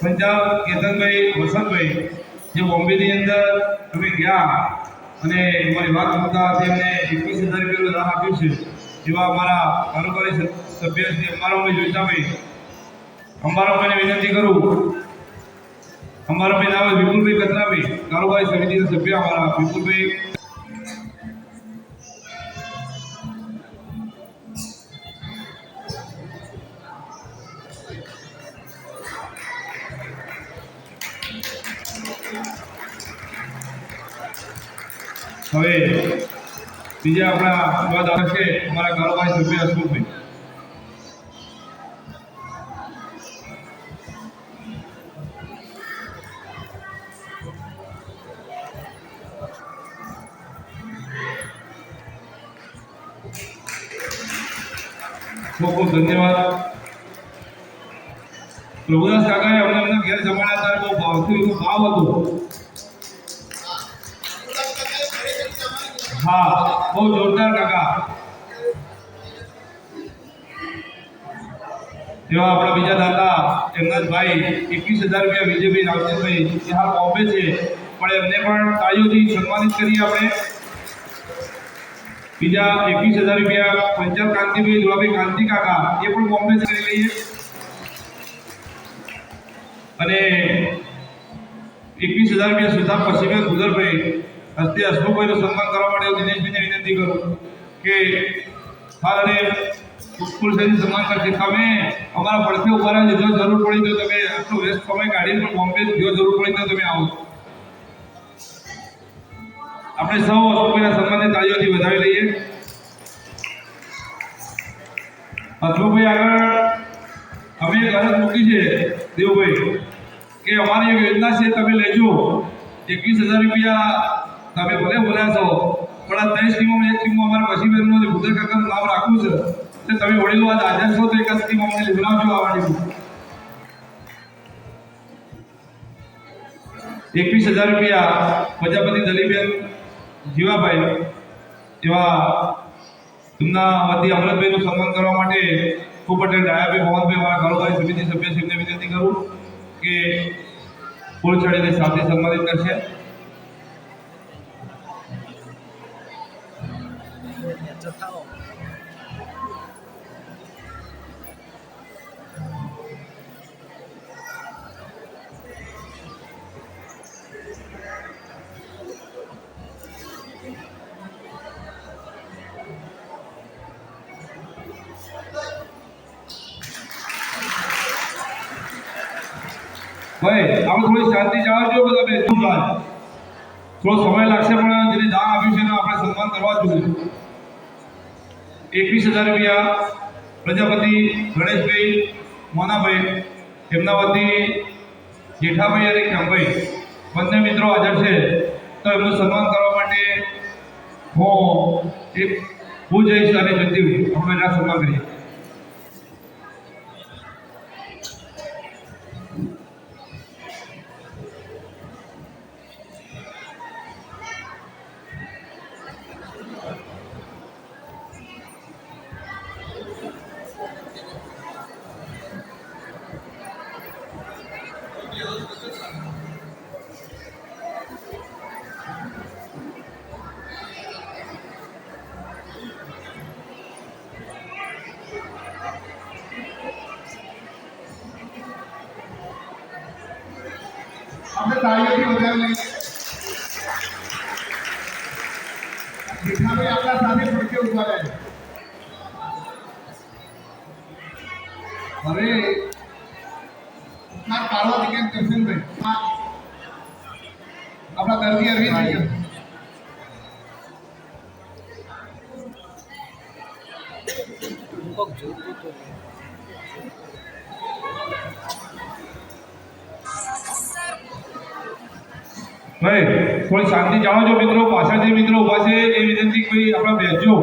B: પંજાબ કેતનભાઈ વસંતભાઈ જે બોમ્બેની અંદર અમે ગયા અને અમારી વાત કરતા તેમને ₹21,000 દાન આપ્યું છે. એવા અમારા કારોબારી સભ્ય શ્રી અંબારામભાઈ જોઈતાભાઈ, અંબારામભાઈને વિનંતી કરું. અંબારામભાઈ નામ વિપુલભાઈ કતરાભાઈ, કારોબારી સમિતિના સભ્ય અમારા વિપુલભાઈ. હવે બીજા આપણા સ્વાદ આવે છે અમારા કારોબારી સભ્ય હસમુખભાઈ. ખૂબ ખૂબ ધન્યવાદ. પ્રભુદાસ કાકાએ અમને એમના ઘેર જમાડ્યા હતા. બહુ ભાવથી એનો ભાવ હતો. હા, બહુ જોરદાર કાકા. એવા આપણા બીજા દાદા એમના જ ભાઈ 21,000 રૂપિયા વિજયભાઈ રામચંદ્રભાઈ એ હાલ બોમ્બે છે, પણ એમને પણ તાળીઓથી સન્માનિત કરીએ આપણે. બીજા 21,000 રૂપિયા પંજાબ કાંતિભાઈ દુલાભાઈ કાંતિ કાકા એ પણ બોમ્બે કરી લઈએ. અને 21,000 રૂપિયા સુધા પશ્ચિમે ગુજરભાઈ હસ્તે હસમુખભાઈનું સન્માન કરવા માટે હું દિનેશભાઈને વિનંતી કરું કે હાલ અને સ્કૂલ સાથે સન્માન કરશે. તમે અમારા પડખે ઉભા રહેજો. જો જરૂર પડી તો તમે આટલો વ્યસ્ત સમય કાઢીને પણ બોમ્બે જો જરૂર પડી તો તમે આવો. આપણે સૌ હસમુખભાઈના સન્માનને તાળીઓથી વધાવી લઈએ. હસમુખભાઈ આગળ અમે એક અરજ મૂકી છે દેવભાઈ કે અમારી એક યોજના છે, તમે લેજો. 21,000 રૂપિયા તમે ભલે બોલ્યા છો, પણ આ 3 સ્કીમોમાં એક સ્કીમમાં અમારા પછીબેનનું ભૂદર કાકાનું નામ રાખવું છે. તો તમે વડીલો આજ હાજર છો તો એક સ્કીમ અમને લીવડાવજો આવવાની. 21,000 રૂપિયા પ્રજાપતિ દલીબેન જીવાભાઈ એવા તેમના વતી અમૃતભાઈનું સન્માન કરવા માટે ખૂબ પટેલ ડાયાભાઈ મોહનભાઈ અમારા કારોબારી સમિતિ સભ્યશ્રીને વિનંતી કરું કે ફૂલ ચડીને સાથે સન્માનિત કરશે. ભાઈ આપણે થોડી શાંતિ જાળવજો. બધા બેસજો. થોડો સમય લાગશે પણ જેને દાન આપ્યું છે એનું આપણે સન્માન કરવા જોઈએ. 21,000 રૂપિયા પ્રજાપતિ ગણેશભાઈ મોનાભાઈ એમના વતી જેઠાભાઈ અને ખેમભાઈ બંને મિત્રો હાજર છે, તો એમનું સન્માન કરવા માટે હું જઈશ અને જગદીવ આપણે એના સન્માન કરીએ.
E: આપણે તાળીઓથી વધારે લઈએ. જેઠાભાઈ આપણા સાથે પડખે ઉભા રહે. હવે પાર્વતી કેમ કરશનભાઈ આપણા દર્દી અરવિંદ
B: ભાઈ થોડી શાંતિ જાણો છો મિત્રો. પાછળ જે મિત્રો ઉભા છે એ વિનંતી કોઈ આપણે બેસજો.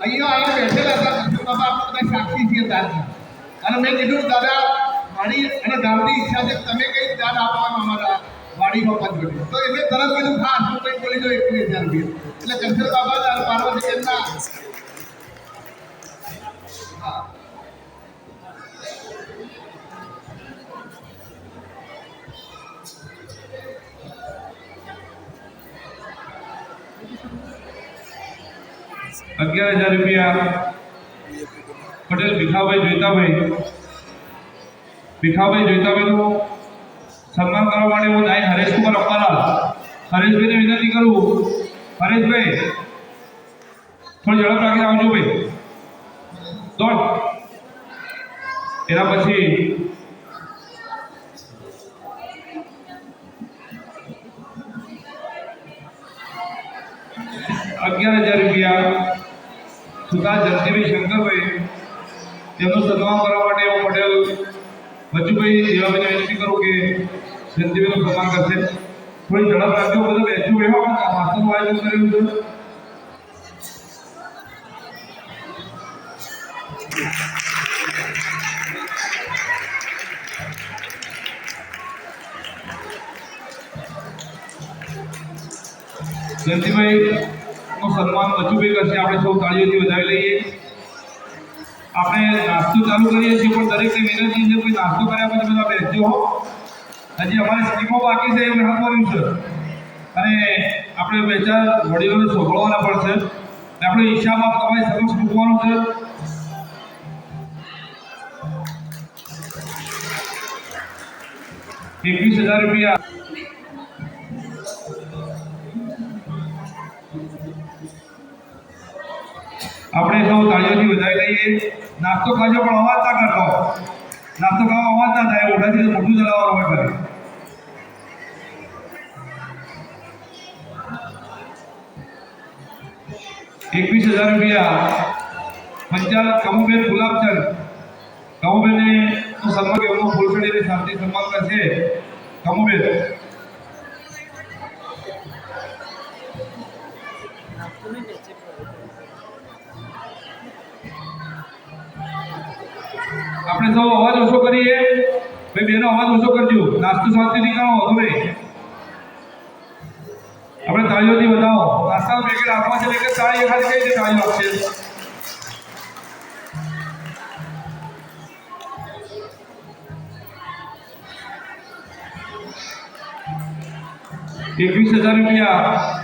E: અહીંયા આવીને બેઠેલા હતા કૃષ્ણ બાબા. આપણે બધા સાક્ષી છીએ દાદા. અને મેં કીધું દાદા મારી અને ગામની ઈચ્છા છે તમે કઈ દાન આપવાનું અમારા વાડી બાપા જોડે. તો એમને તરત કીધું ખાસ હું કંઈ બોલી દો 21,000 રૂપિયા. એટલે કૃષ્ણ બાબા અને પાર્વતી એમના હા
B: ₹11,000 રૂપિયા પટેલ ભીખાભાઈ જોઈતાભાઈનું સન્માન કરવા માટે હું નાઈ હરેશકુમાર અંબાલાલ હરેશભાઈને વિનંતી કરું. હરેશભાઈ થોડી ઝડપ રાખીને આવજો ભાઈ. દોડ. એના પછી 11,000 રૂપિયા સુધા જયંતિભાઈ શંકરભાઈ તેમનું સન્માન કરવા માટે હું પટેલ બચુભાઈ દેવાભાઈને વિનંતી કરું કે જયંતિભાઈનું સન્માન કરશે. થોડી ઝડપ રાખજો, બધું બેસજો એવા માસ્ટરનું આયોજન કર્યું છે. જયંતિભાઈનું સન્માન બચુભાઈ કરશે. આપણે સૌ તાળીઓથી વધાવી લઈએ. આપણે નાસ્તો ચાલુ કરીએ છીએ, પણ દરેકને વિનંતી છે કોઈ નાસ્તો કર્યા પછી બધા બેસજો. હજી અમારી સ્કીમો બાકી છે એ મહત્વનું છે, અને આપણે બે ચાર વડીલોને સોંપડવાના પડશે. આપણે હિસાબમાં તમારી સમક્ષ મૂકવાનું છે. ₹21,000 આપણે સૌ તાળીઓથી વધાવી લઈએ. નાસ્તો ખાજો પણ અવાજ ના કરતો. નાસ્તો ખાવા અવાજ ના થાય, ઓઢાથી તો મોઢું ચલાવવાનું હોય કરે. ₹21,000 પંચાલ કમુબેન ગુલાબચંદ. કમુબેને સન્માન એમનું ફૂલસડીને શાંતિ સન્માન કરશે. કમુબેન આપણે સૌ અવાજ ઓછો કરીએ. ભાઈ બેનો અવાજ ઓછો કરજો. નાસ્તો શાંતિથી કરો, વધુ નહીં. આપણે તાળીઓથી વધાવો. નાસ્તાનું પેકેટ હાથમાં છે એટલે તાળી એકાદ કઈ રીતે તાળીઓ આપશે. ₹21,000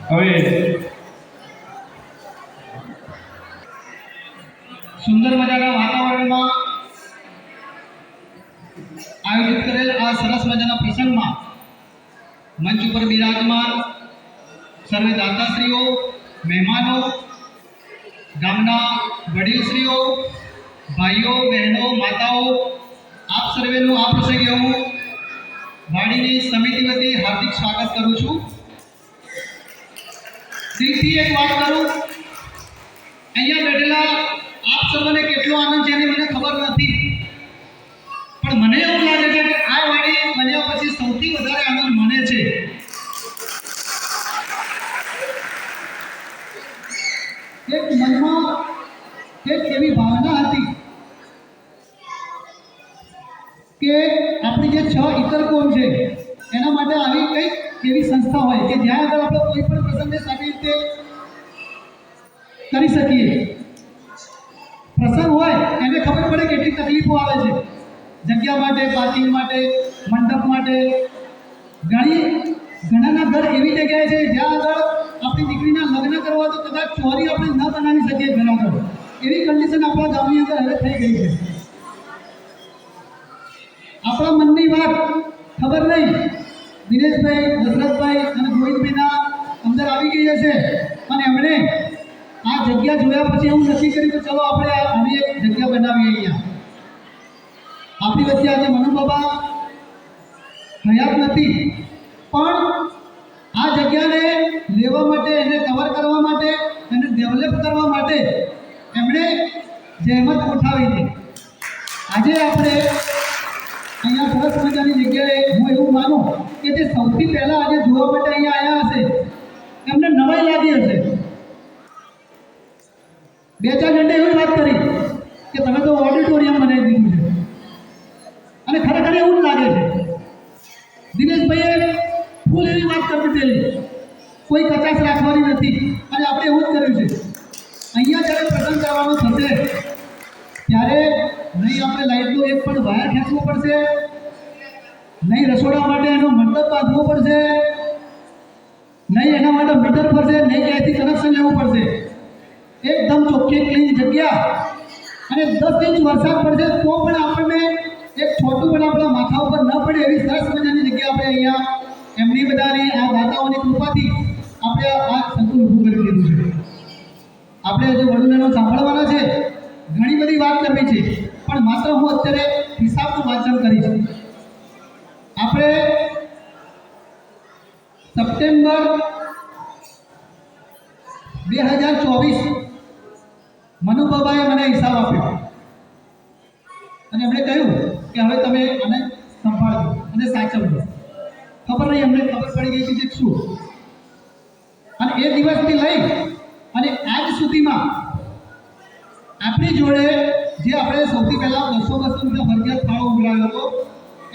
B: હવે
F: સુંદર મજાના વાતાવરણમાં આયોજિત કરેલ આ સરસ મજાના પ્રસંગમાં મંચ ઉપર બિરાજમાન સર્વે દાતાશ્રીઓ, મહેમાનો, ગામના વડીલશ્રીઓ, ભાઈઓ, બહેનો, માતાઓ, આપ સર્વેનું આ પ્રસંગે હું વાડીની સમિતિ વતી હાર્દિક સ્વાગત કરું છું. દિલથી એક વાત કરું, અહીંયા બેઠેલા આપ સર્વને કેટલો આનંદ છે એની મને ખબર નથી, પણ મને એવું લાગે છે કે આ વાડી બન્યા પછી સૌથી વધારે આનંદ મને છે. એક મનમાં એક એવી ભાવના હતી કે આપણી જે 6 ઇતર કોમ છે એના માટે આવી કંઈક એવી સંસ્થા હોય કે જ્યાં આગળ આપણે કોઈ પણ પ્રસંગને સારી રીતે કરી શકીએ. પ્રસંગ હોય એને ખબર પડે કેટલી તકલીફો આવે છે, જગ્યા માટે, પાર્કિંગ માટે, મંડપ માટે. ઘણાના ઘર એવી જગ્યાએ છે જ્યાં આગળ આપણી દીકરીના લગ્ન કરવા તો કદાચ ચોરી આપણે ન બનાવી શકીએ. ઘણા ઘર એવી કન્ડિશન આપણા ગામની અંદર હવે થઈ ગઈ છે. આપણા મનની વાત ખબર નહીં દિનેશભાઈ, દશરથભાઈ અને ગોવિંદભાઈના અંદર આવી ગઈ હશે, અને એમણે આ જગ્યા જોયા પછી એવું નક્કી કર્યું કે ચલો આપણે આવી એક જગ્યા બનાવીએ. અહીંયા આપણી વચ્ચે આજે મનુબાબા હયાત નથી, પણ આ જગ્યાને લેવા માટે, એને કવર કરવા માટે, એને ડેવલપ કરવા માટે એમણે જહેમત ઉઠાવી હતી. આજે આપણે અહીંયા સરસ મજાની જગ્યાએ હું એવું માનું કે જે સૌથી પહેલાં આજે જોવા માટે અહીંયા આવ્યા હશે એમને નવાઈ લાગી હશે. 2-4 ઘંટે એવી વાત કરી કે તમે તો ઓડિટોરિયમ બનાવી દીધું છે, અને ખરેખર એવું જ લાગે છે. દિનેશભાઈએ ફૂલ એવી વાત કરી દીધેલી, કોઈ કચાશ રાખવાની નથી, અને આપણે એવું જ કર્યું છે. અહીંયા જ્યારે પ્રસંગ કરવાનો થશે ત્યારે નહીં આપણે લાઇટનો એક પણ વાયર ખેંચવો પડશે, નહીં રસોડા માટે એનો મંડપ બાંધવો પડશે, નહીં એના માટે મીટર પડશે, નહીં ક્યાંયથી કનેક્શન લેવું પડશે. એકદમ ચોખ્ખી ક્લીન જગ્યા અને 10 ઇંચ વરસાદ પડશે તો પણ આપણને એક છોટું પણ આપણા માથા ઉપર ન પડે એવી સરસ મજાની જગ્યા આપણે અહીંયા એમની બધાની આ દાતાઓની કૃપાથી આપણે આ સંકુલ ઊભું કરી દીધું છે. આપણે હજુ વડુલાનો સાંભળવાના છે, ઘણી બધી વાત કરવી છે, પણ માત્ર હું અત્યારે હિસાબનું વાંચન કરીશ. આપણે સપ્ટેમ્બર 2024 મનુબાબાએ મને હિસાબ આપ્યો અને એમણે કહ્યું કે હવે તમે આને સંભાળજો અને સાચવજો. ખબર નહીં, અમને ખબર પડી ગઈ કે શું. અને એ દિવસથી લઈ અને આજ સુધીમાં આપણી જોડે જે આપણે સૌથી પહેલાં 200 રૂપિયા ફરજિયાત ફાળો ઉઘરાયો હતો,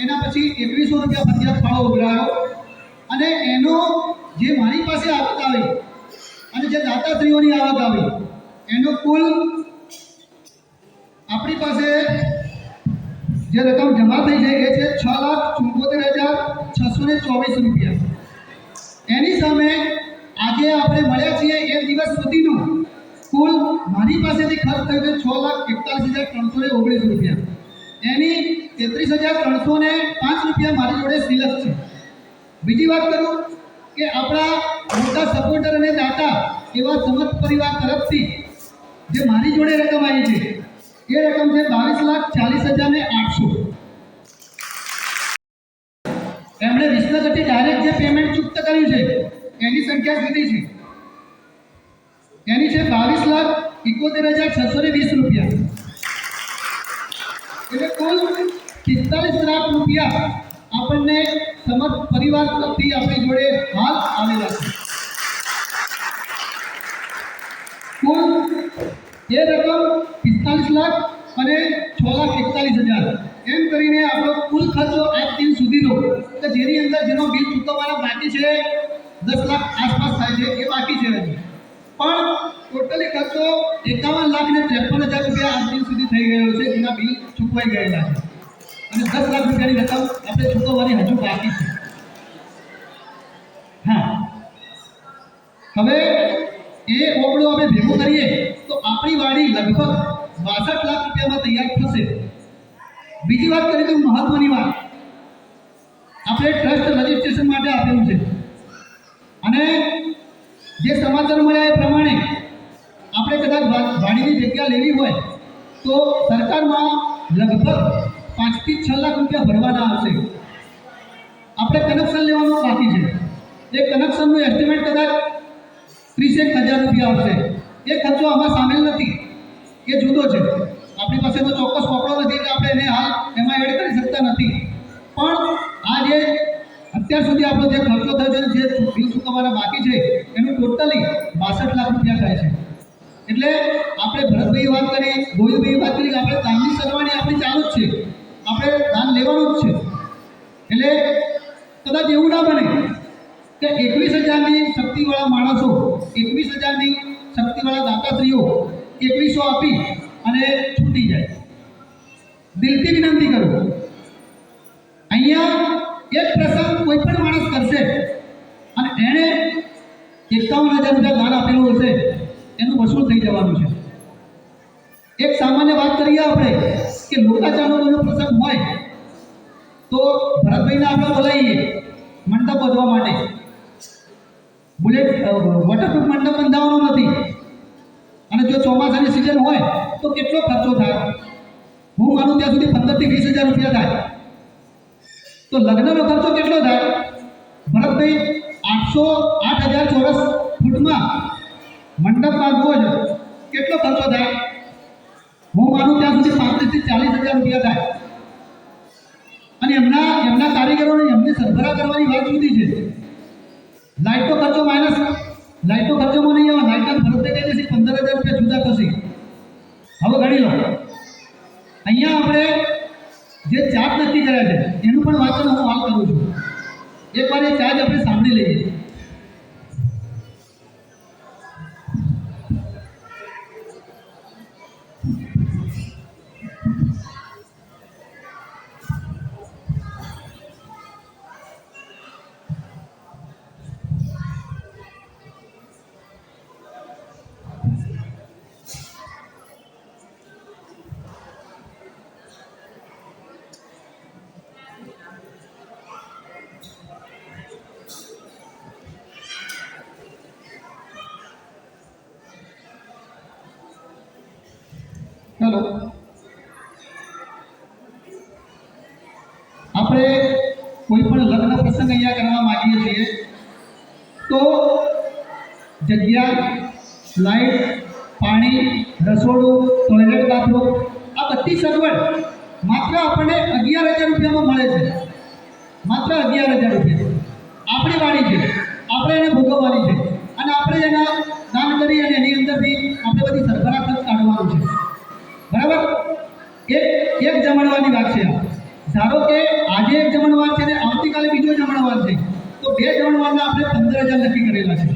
F: એના પછી 2100 રૂપિયા ફરજિયાત ફાળો ઉઘરાયો અને એનો જે મારી પાસે આવક આવી અને જે દાતાશ્રીઓની આવક આવી એનો કુલ આપણી પાસે જે રકમ જમા થઈ છે એ છે 6,74,624 રૂપિયા. એની સામે આજે આપણે મળ્યા છીએ એ દિવસ સુધીનું કુલ મારી પાસેથી ખર્ચ થયું છે 6,41,319 રૂપિયા. એની 33,305 રૂપિયા મારી જોડે સિલક છે. બીજી વાત કરું કે આપણા મોટા સપોર્ટર અને દાતા એવા સમર્થ પરિવાર તરફથી જે મારી જોડે રકમ આવી છે એ રકમ છે 22,40,800. એમણે વિસનગરથી ડાયરેક્ટ જે પેમેન્ટ ચૂકત કર્યું છે એની સંખ્યા કેટલી છે? એની છે 22,71,620 રૂપિયા. એટલે કુલ 45 લાખ રૂપિયા આપણને સમર્થ પરિવાર તરફથી આપણી જોડે હાલ આવેલા છે. કુલ એ રકમ 45 લાખ અને 6,41,000 એમ કરીને આપણો કુલ ખર્ચો આજ દિન સુધીનો કે જેની અંદર જેનો બિલ ચૂકવવાના બાકી છે 10 લાખ આસપાસ થાય છે એ બાકી છે હજી. પણ ટોટલી ખર્ચો 51,53,000 રૂપિયા આજ દિન સુધી થઈ ગયો છે જેના બિલ ચૂકવાઈ ગયેલા છે અને 10 લાખ રૂપિયાની રકમ આપણે ચૂકવવાની હજુ બાકી છે. હા, હવે એ ઓગળો આપણે ભેગું કરીએ તો આપણી વાડી લગભગ 62 લાખ રૂપિયામાં તૈયાર થશે. બીજી વાત કરીએ તો મહત્વની વાત, આપણે ટ્રસ્ટ રજીસ્ટ્રેશન માટે આપેલું છે અને જે સમાચાર મળ્યા એ પ્રમાણે આપણે કદાચ વાડીની જગ્યા લેવી હોય તો સરકારમાં લગભગ 5 થી 6 લાખ રૂપિયા ભરવાના આવશે. આપણે કનેક્શન લેવાનું બાકી છે. એ કનેક્શનનું એસ્ટિમેટ કદાચ 30,000 રૂપિયા આવશે. એ ખર્ચો આમાં સામેલ નથી, એ જુદો છે. આપણી પાસે તો ચોક્કસ પકડો નથી કે આપણે એને હાલ એમાં એડ કરી શકતા નથી. પણ આ જે અત્યાર સુધી આપણો જે ખર્ચો થયો છે, જે બિલ ચૂકવવાના બાકી છે એનું ટોટલી 62 લાખ રૂપિયા થાય છે. એટલે આપણે ભરતભાઈ વાત કરી, ગોવિંદભાઈ વાત કરી, આપણે દાનની સરવાણી આપણી ચાલુ જ છે, આપણે દાન લેવાનું જ છે. એટલે કદાચ એવું ના બને કે 21,000ની શક્તિવાળા માણસો, 21,000ની શક્તિવાળા દાતાશ્રીઓ 2100 આપી અને છૂટી જાય. દિલથી વિનંતી કરું, અહીંયા એક પ્રસંગ કોઈ પણ માણસ કરશે અને એણે 51,000 રૂપિયા દાન આપેલું હશે એનું વસૂલ થઈ જવાનું છે. એક સામાન્ય વાત કરીએ આપણે કે લોકાચારનો કોઈ પ્રસંગ હોય તો ભરતભાઈને આપણે બોલાવીએ મંડપ બાંધવા માટે. બુલેટ વોટરપ્રૂફ મંડપ બંધાવવાનો નથી અને જો ચોમાસાની સિઝન હોય તો કેટલો ખર્ચો થાય? હું માનું ત્યાં સુધી 15,000 થી 20,000 રૂપિયા થાય. તો લગ્નનો ખર્ચો કેટલો થાય? ભરતભાઈ 8,000 ચોરસ ફૂટમાં મંડપ બાંધવો છે, કેટલો ખર્ચો થાય? હું માનું ત્યાં સુધી 35,000 થી 40,000 રૂપિયા થાય. અને એમના કારીગરોને એમની સરભરા કરવાની વાત જુદી છે. લાઇટનો ખર્ચો માઇનસ, લાઇટનો ખર્ચોમાં નહીં આવે. લાઇટના ભરતભાઈ કહે છે 15,000 રૂપિયા જુદા થશે. હવે ગણી લો, અહીંયા આપણે જે ચાર્જ નક્કી કર્યા છે એનું પણ વાંચન હું હાલ કરું છું. એકવાર એ ચાર્જ આપણે સાંભળી લઈએ. ચાલો આપણે કોઈ પણ લગ્ન પ્રસંગ અહીંયા કરવા માંગીએ છીએ તો જગ્યા, લાઇટ, પાણી, રસોડું, ટોયલેટ, બાથરૂમ આ બધી સગવડ માત્ર આપણને 11,000 રૂપિયામાં મળે છે. માત્ર 11,000 રૂપિયા આપણી વાડી છે, આપણે એને ભોગવવાની છે અને આપણે એના દાન કરી અને એની અંદરથી આપણે બધી સરભરા ખર્ચ કાઢવાનું છે. બરાબર? એક જમણવારની વાત છે. ધારો કે આજે એક જમણવાર છે ને આવતીકાલે બીજો જમણવાર છે તો 2 જમણવારના આપણે 15,000 નક્કી કરેલા છે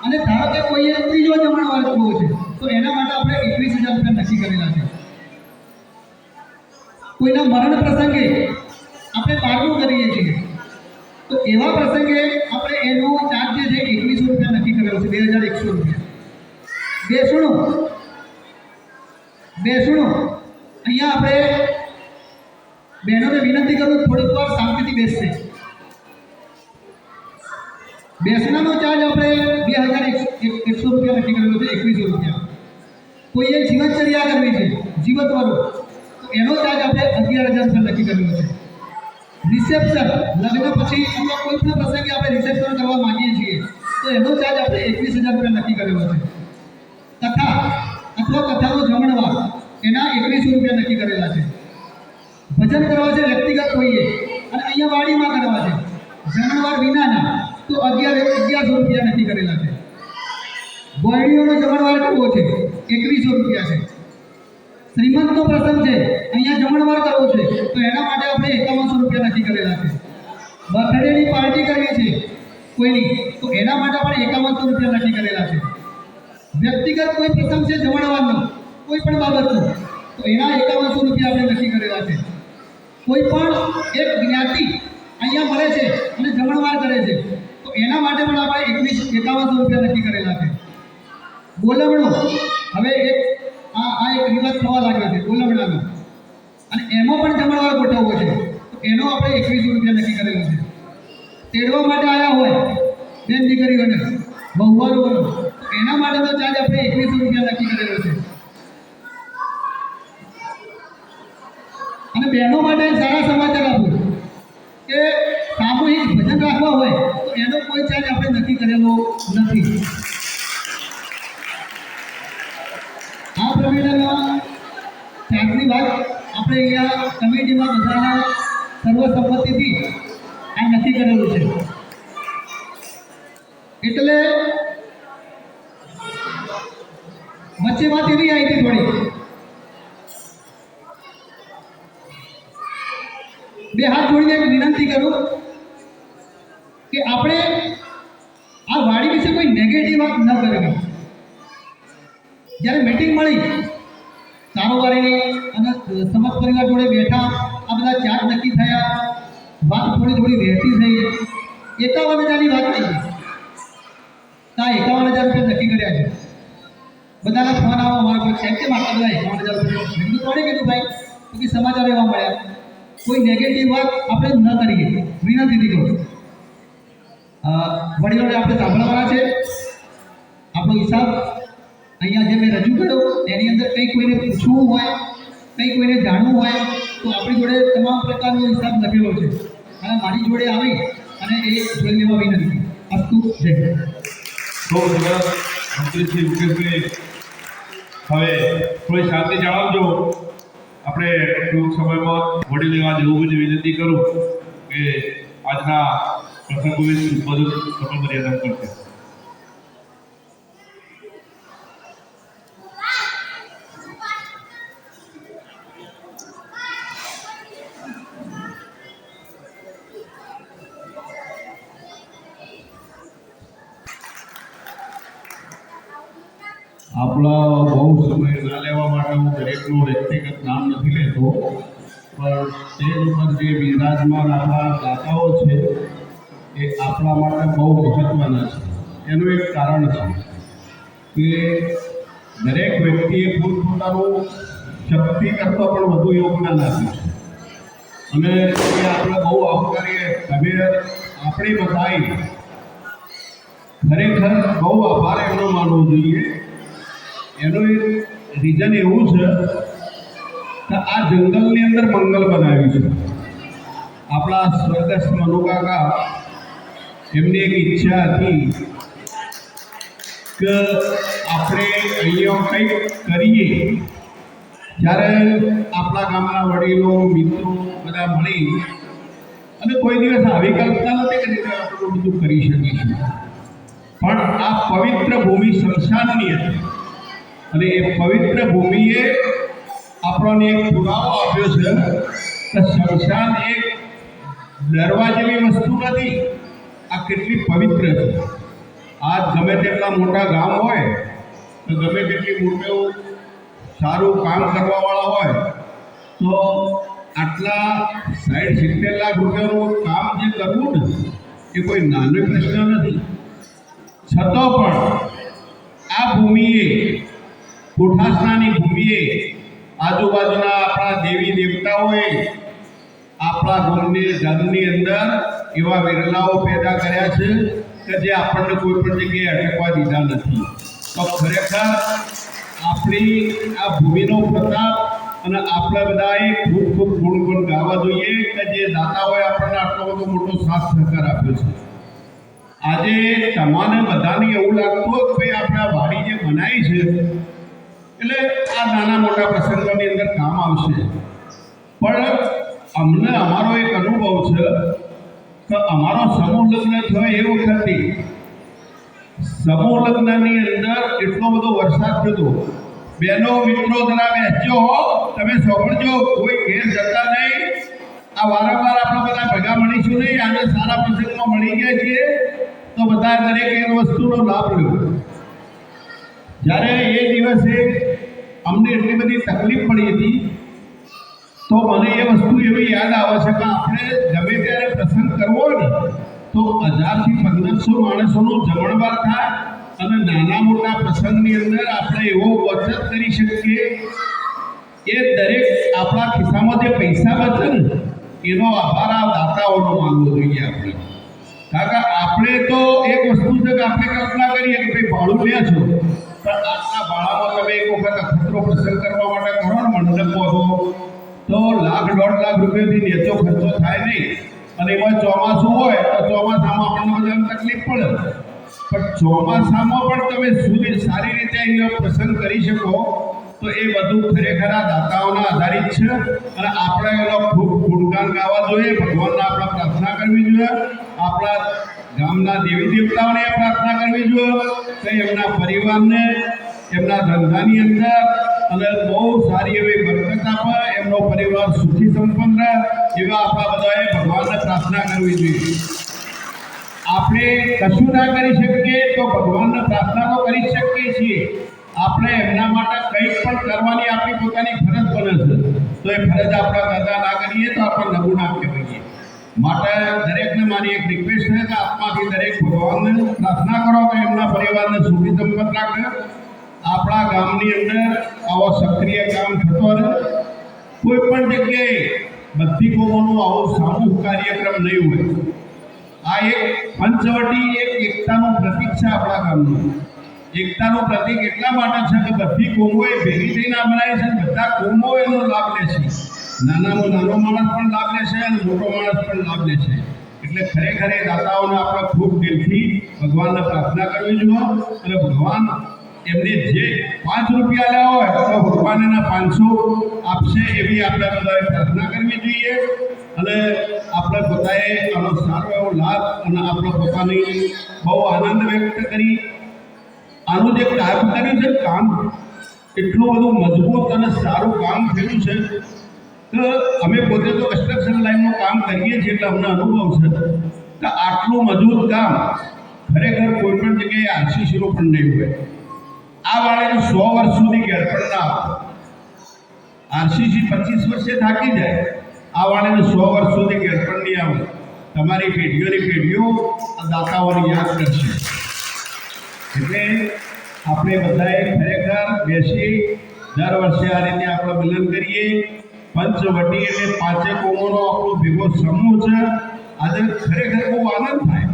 F: અને ધારો કે કોઈએ ત્રીજો જમણવાર કરવો છે તો એના માટે આપણે 21,000 રૂપિયા નક્કી કરેલા છે. કોઈના મરણ પ્રસંગે આપણે બારણું કરીએ છીએ તો એવા પ્રસંગે આપણે એનો ચાર્જ જે છે 2100 રૂપિયા નક્કી કરેલો છે, 2,100 રૂપિયા. બેસણું અહીંયા આપણે બહેનોને વિનંતી કરું થોડીક વાર શાંતિથી બેસશે. બેસણાનો ચાર્જ આપણે 2,100 રૂપિયા નક્કી કરેલો છે, 2100 રૂપિયા. કોઈએ જીવનચર્યા કરવી છે જીવતવાળું તો એનો ચાર્જ આપણે 11,000 રૂપિયા નક્કી કરેલો છે. રિસેપ્શન લગ્ન પછી અથવા કોઈ પણ પ્રસંગે આપણે રિસેપ્શન કરવા માંગીએ છીએ તો એનો ચાર્જ આપણે 21,000 રૂપિયા નક્કી કરેલો છે. કથા અથવા કથાનો જમણવાર એના 2100 રૂપિયા નક્કી કરેલા છે. ભજન કરવા છે વ્યક્તિગત કોઈએ અને અહીંયા વાડીમાં કરવા છે જમણવાર વિનાના તો 1100 રૂપિયા નક્કી કરેલા છે. ગોળીઓનો જમણવાર કરવો છે 2100 રૂપિયા છે. શ્રીમંતનો પ્રસંગ છે અહીંયા જમણવાર કરવો છે તો એના માટે આપણે 5100 રૂપિયા નક્કી કરેલા છે. બર્થડેની પાર્ટી કરવી છે કોઈની તો એના માટે આપણે 5100 રૂપિયા નક્કી કરેલા છે. વ્યક્તિગત કોઈ પ્રસંગ છે જમણવારનો કોઈ પણ બાબતનો તો એના 5100 રૂપિયા આપણે નક્કી કરેલા છે. કોઈ પણ એક જ્ઞાતિ અહીંયા મળે છે અને જમણવાર કરે છે તો એના માટે પણ આપણે 5100 રૂપિયા નક્કી કરેલા છે. બોલમણું હવે આ એક રિવાજ થવા લાગ્યો છે બોલમણાનો અને એમાં પણ જમણવાર ગોઠવવો છે તો એનો આપણે 2100 રૂપિયા નક્કી કરેલો છે. તેડવા માટે આવ્યા હોય બેન દીકરીઓને બહુવારોનો તો એના માટેનો ચાર્જ આપણે 2100 રૂપિયા નક્કી કરેલો છે. અને બહેનો માટે સારા સમાચાર આપું કે સામૂહિક ભજન રાખવા હોય તો એનો કોઈ ચાર્જ આપણે નક્કી કરેલો નથી. આ પ્રમાણેના ચાર્જની વાત આપણે અહીંયા કમિટીમાં બધાના સર્વસંમતિથી આ નક્કી કરેલું છે. એટલે વચ્ચે વાત એવી આવી હતી થોડી બે હાથ જોડીને એક વિનંતી કરું કે આપણે આ વાડી વિશે કોઈ નેગેટિવ વાત ન કરવી. જ્યારે મીટિંગ મળી કારોબારીની અને સમજ પરિવાર જોડે બેઠા આ બધા ચાર્જ નક્કી થયા વાત થોડી વહેતી થઈ 51,000ની વાત થઈ તો 51,000 રૂપિયા નક્કી કર્યા છે. બધાના ફોન આવવા અમારા કોઈ કેમ કેમ આટલા બધા 51,000 રૂપિયા મેં કીધું કોણે કીધું ભાઈ તો કે સમાચાર એવા મળ્યા. કોઈ નેગેટિવ વાત આપણે ન કરીએ વિનંતીથી કહું. વડીલોને આપણે સાંભળવાના છે. આપણો હિસાબ અહીંયા જે મેં રજૂ કર્યો એની અંદર કંઈ કોઈને પૂછવું હોય કંઈ કોઈને જાણવું હોય તો આપણી જોડે તમામ પ્રકારનો હિસાબ લખેલો છે અને મારી જોડે આવી અને એ જોઈ લેવા વિનંતી. અસ્તુ જય.
B: તો સરસ મંત્રીશ્રી મુકેશભાઈ હવે થોડી શાંતિ જાળવજો. આપણે ટૂંક સમયમાં વડી લેવા જેવું બધી વિનંતી કરું કે આજના પ્રસંગો વિશે બધું સફળ મર્યાદા કરશે.
E: આપણા બહુ સમય ના લેવા માટે હું દરેકનું વ્યક્તિગત નામ નથી લેતો પણ સ્ટેજ ઉપર જે બિરાજમાન આપણા દાતાઓ છે એ આપણા માટે બહુ મહત્ત્વના છે. એનું એક કારણ છે કે દરેક વ્યક્તિએ પોતપોતાનું શક્તિ કરતાં પણ વધુ યોગદાન આપ્યું છે અને એ આપણે બહુ આવકારીએ. તમે આપણી બધાએ ખરેખર બહુ આભાર એમનો માનવો જોઈએ. એનું એક રીઝન એવું છે તો આ જંગલની અંદર મંગલ બનાવ્યું છે. આપણા સ્વર્ગસ્થ મનુકાકા એમની એક ઈચ્છા હતી કે આપણે અહીંયા કંઈક કરીએ. જ્યારે આપણા ગામના વડીલો મિત્રો બધા મળી અને કોઈ દિવસ આવી કલ્પના નથી કરી કે આપણે બધું કરી શકીશું, પણ આ પવિત્ર ભૂમિ શમશાનની હતી અને એ પવિત્ર ભૂમિએ આપણને એક પુરાવો આપ્યો છે કે શમશાન એક ડરવા જેવી વસ્તુ નથી, આ કેટલી પવિત્ર છે. આજ ગમે તેટલા મોટા ગામ હોય તો ગમે તેટલી મોટું સારું કામ કરવાવાળા હોય તો આટલા 60-70 લાખ રૂપિયાનું કામ જે કરવું ને એ કોઈ નાનો પ્રશ્ન નથી. છતાં પણ આ ભૂમિએ, કોઠાસનાની ભૂમિએ આજુબાજુના આપણા દેવી દેવતાઓએ આપણા ગામની અંદર એવા વિરલાઓ પેદા કર્યા છે કે જે આપણને કોઈ પણ જગ્યાએ અટકવા દીધા નથી. તો ખરેખર આપણી આ ભૂમિનો પ્રતાપ અને આપણે બધાએ ખૂબ ખૂબ ગુણ ગાવા જોઈએ કે જે દાતાઓએ આપણને આટલો બધો મોટો સાથ સહકાર આપ્યો છે. આજે તમારે બધાને એવું લાગતું હોય કે ભાઈ આપણે આ વાડી જે બનાવી છે એટલે આ નાના મોટા પ્રસંગોની અંદર કામ આવશે, પણ અમને અમારો એક અનુભવ છે કે અમારો સમૂહ લગ્ન થયો એ વખતે સમૂહ લગ્નની અંદર એટલો બધો વરસાદ થતો. બહેનો મિત્રો જરા બેસજો હો, તમે સાંભળજો, કોઈ ઘેર જતા નહીં. આ વારંવાર આપણે બધા ભેગા મળીશું નહીં. આજે સારા પ્રસંગમાં મળી ગયા છીએ તો બધા દરેક એ વસ્તુનો લાભ લો. જ્યારે એ દિવસે અમને એટલી બધી તકલીફ પડી હતી તો મને એ વસ્તુ એવી યાદ આવે છે કે આપણે ગમે ત્યારે પ્રસંગ કરવો હોય ને તો 1000 થી 1500 માણસોનું જમણવાર થાય અને નાના મોટા પ્રસંગની અંદર આપણે એવો બચત કરી શકીએ. એ દરેક આપણા ખિસ્સામાં જે પૈસા બચે ને એનો આભાર આ દાતાઓનો માનવો જોઈએ આપણે. કારણ કે આપણે તો એક વસ્તુ છે કે આપણે કલ્પના કરીએ કે ભાઈ ભાડું લે છો, પણ આટલા ભાડામાં તમે એક વખત અખતરો પ્રસંગ કરવા માટે કરો ને મંડપમાં તો 1-1.5 લાખ રૂપિયાથી નીચો ખર્ચો થાય નહીં. અને એમાં ચોમાસું હોય તો ચોમાસામાં આપણને બધાને તકલીફ પડે, પણ ચોમાસામાં પણ તમે સારી રીતે અહીંયા પ્રસંગ કરી શકો તો એ બધું ખરેખર આ દાતાઓના આધારિત છે. અને આપણે એનો ખૂબ ગુણગાન ગાવા જોઈએ, ભગવાનને આપણે પ્રાર્થના કરવી જોઈએ, આપણા ગામના દેવી દેવતાઓને પ્રાર્થના કરવી જોઈએ કે એમના પરિવારને એમના ધંધાની અંદર અને બહુ સારી એવી બરકત આપે, એમનો પરિવાર સુખી સંપન્ન રહે, એવા આપણા બધાએ ભગવાનને પ્રાર્થના કરવી જોઈએ. આપણે કશું ના કરી શકીએ તો ભગવાનને પ્રાર્થના તો કરી શકીએ છીએ. આપણે એમના માટે કંઈક પણ કરવાની આપણી પોતાની ફરજ બને છે, તો એ ફરજ આપણા દાદા ના કરીએ તો આપણે નગુણા કહેવાઈએ. માટે દરેકને મારી એક રિક્વેસ્ટ છે કે આત્માથી દરેક ભગવાનને પ્રાર્થના કરો કે એમના પરિવારને સુખી સંપન્ન રાખે. આપણા ગામની અંદર આવો સક્રિય કામ થતો રહે. કોઈ પણ જગ્યાએ બધી કોમોનું આવો સામૂહિક કાર્યક્રમ નહીં હોય. આ એક પંચવટી એક એકતાનું પ્રતીક છે. આપણા ગામનું એકતાનું પ્રતીક એટલા માટે છે કે બધી કોમોએ ભેગી થઈને આ બનાવી છે. બધા કોમો એનો લાભ લે છે. નાનામાં નાનો માણસ પણ લાભ લે છે અને મોટો માણસ પણ લાભ લે છે. એટલે ખરેખર એ દાતાઓને આપણે ખૂબ દિલથી ભગવાનને પ્રાર્થના કરવી જોઈએ અને ભગવાન એમને જે 5 રૂપિયા લેવા હોય તો ભગવાન એના 500 આપશે એવી આપણે બધાએ પ્રાર્થના કરવી જોઈએ. અને આપણે પોતાએ આનો સારો એવો લાભ અને આપણે પોતાની બહુ આનંદ વ્યક્ત કરી. આનું જે કામ કર્યું છે કામ એટલું બધું મજબૂત અને સારું કામ થયું છે કે અમે પોતે તો કન્સ્ટ્રક્શન લાઈનનું કામ કરીએ છીએ એટલે અમને અનુભવ છે કે આટલું મજબૂત કામ ખરેખર કોઈ પણ જગ્યાએ આરસીસીનું પણ નહીં હોય. આ વાળાનું 100 વર્ષ સુધી ગેરપણ ના આવે. આરસીસી 25 વર્ષે થાકી જાય, આ વાળાને 100 વર્ષ સુધી ગેરપણ નહીં આવે. તમારી પેઢીઓની પેઢીઓ આ દાતાઓને યાદ કરશે. એટલે આપણે બધાએ ખરેખર બેસી દર વર્ષે આ રીતે આપણે મિલન કરીએ. પંચવટી એટલે 5 કોમોનો આપણો ભેગો સમૂહ છે. આજે ખરેખર બહુ આનંદ થાય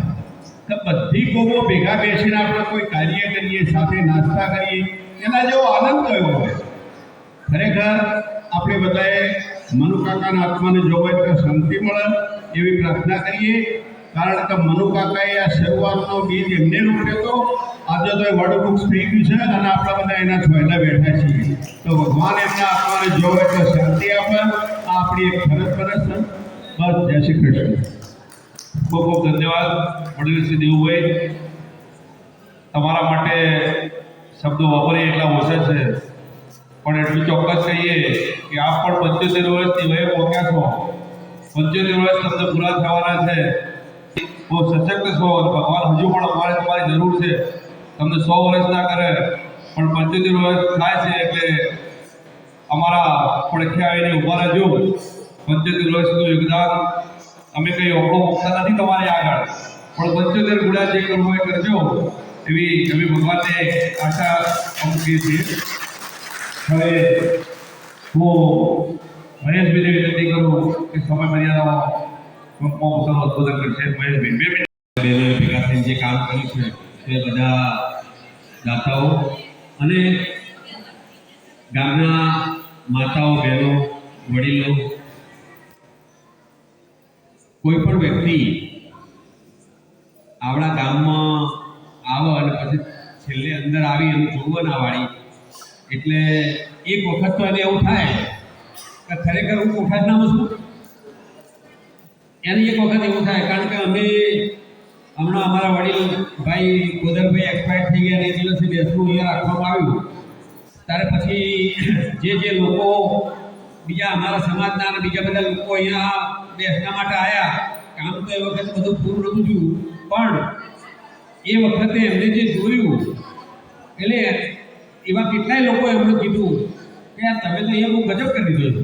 E: કે બધી કોમો ભેગા બેસીને આપણે કોઈ કાર્ય કરીએ, સાથે નાસ્તા કરીએ, એના જેવો આનંદ કયો હોય. ખરેખર આપણે બધાએ મનુકાકાના આત્માને જો હોય તો શાંતિ મળે એવી પ્રાર્થના કરીએ. કારણ કે મનુકાકાએ આ શરૂઆતનો બીજ એમને રોપ્યો હતો. આજે તો એ વડવૃક્ષ થઈ ગયું છે અને આપણે બધા એના છોયલા બેઠા છીએ. તો ભગવાન એમના આત્માને જો હોય તો શાંતિ આપે. આ આપણી એક ફરજ ફરજ છે. બસ જય શ્રી કૃષ્ણ.
B: ખૂબ ખૂબ ધન્યવાદ વડીલ શ્રી દેવુભાઈ. તમારા માટે શબ્દો વાપરીએ એટલા ઓછા છે, પણ એટલું ચોક્કસ કહીએ કે આપ પણ 75 વર્ષની વયે પહોંચ્યા છો. 75 વર્ષ તમને પૂરા થવાના છે. બહુ સશક્ત છો. ભગવાન હજુ પણ અમારે તમારી જરૂર છે. તમને 100 વર્ષ ના કરે પણ 75 વર્ષ થાય છે એટલે અમારા પડખે આવીને ઊભા રહેજો. 75 વર્ષનું યોગદાન અમે કંઈ ઓળખો મૂકતા નથી તમારી આગળ, પણ 75 ગુણા જે કરવું એ કરજો એવી અમે ભગવાનને આશા મૂકીએ છીએ. હવે હું મહેશભાઈને વિનંતી કરું કે સમય મર્યાદામાં પોતાનું ઉદ્બોધન કરશે. મહેશભાઈ 2 મિનિટ.
G: બહેનોએ ભેગા થઈને જે કામ કર્યું છે તે બધા દાતાઓ અને ગામના માતાઓ, બહેનો, વડીલો, કોઈ પણ વ્યક્તિ આપણા ગામમાં આવે અને પછી છેલ્લે અંદર આવી અને જોવો ના વાળી એટલે એક વખત તો એને એવું થાય કે ખરેખર હું કોઠાદનામાં છું. એની એક વખત એવું થાય કારણ કે અમે હમણાં અમારા વડીલ ભાઈ ગોદરભાઈ એક્સપાયર થઈ ગયા અને એ દિવસે બેસવું અહીંયા રાખવામાં આવ્યું. ત્યારે પછી જે લોકો બીજા અમારા સમાજના અને બીજા બધા લોકો અહીંયા બેસવા માટે આવ્યા. કામ તો એ વખતે બધું પૂરું નહોતું થયું, પણ એ વખતે એમને જે જોયું એટલે એવા કેટલાય લોકો એમને કીધું કે યાર તમે તો અહીંયા બહુ ગજબ કરી દીધો છો.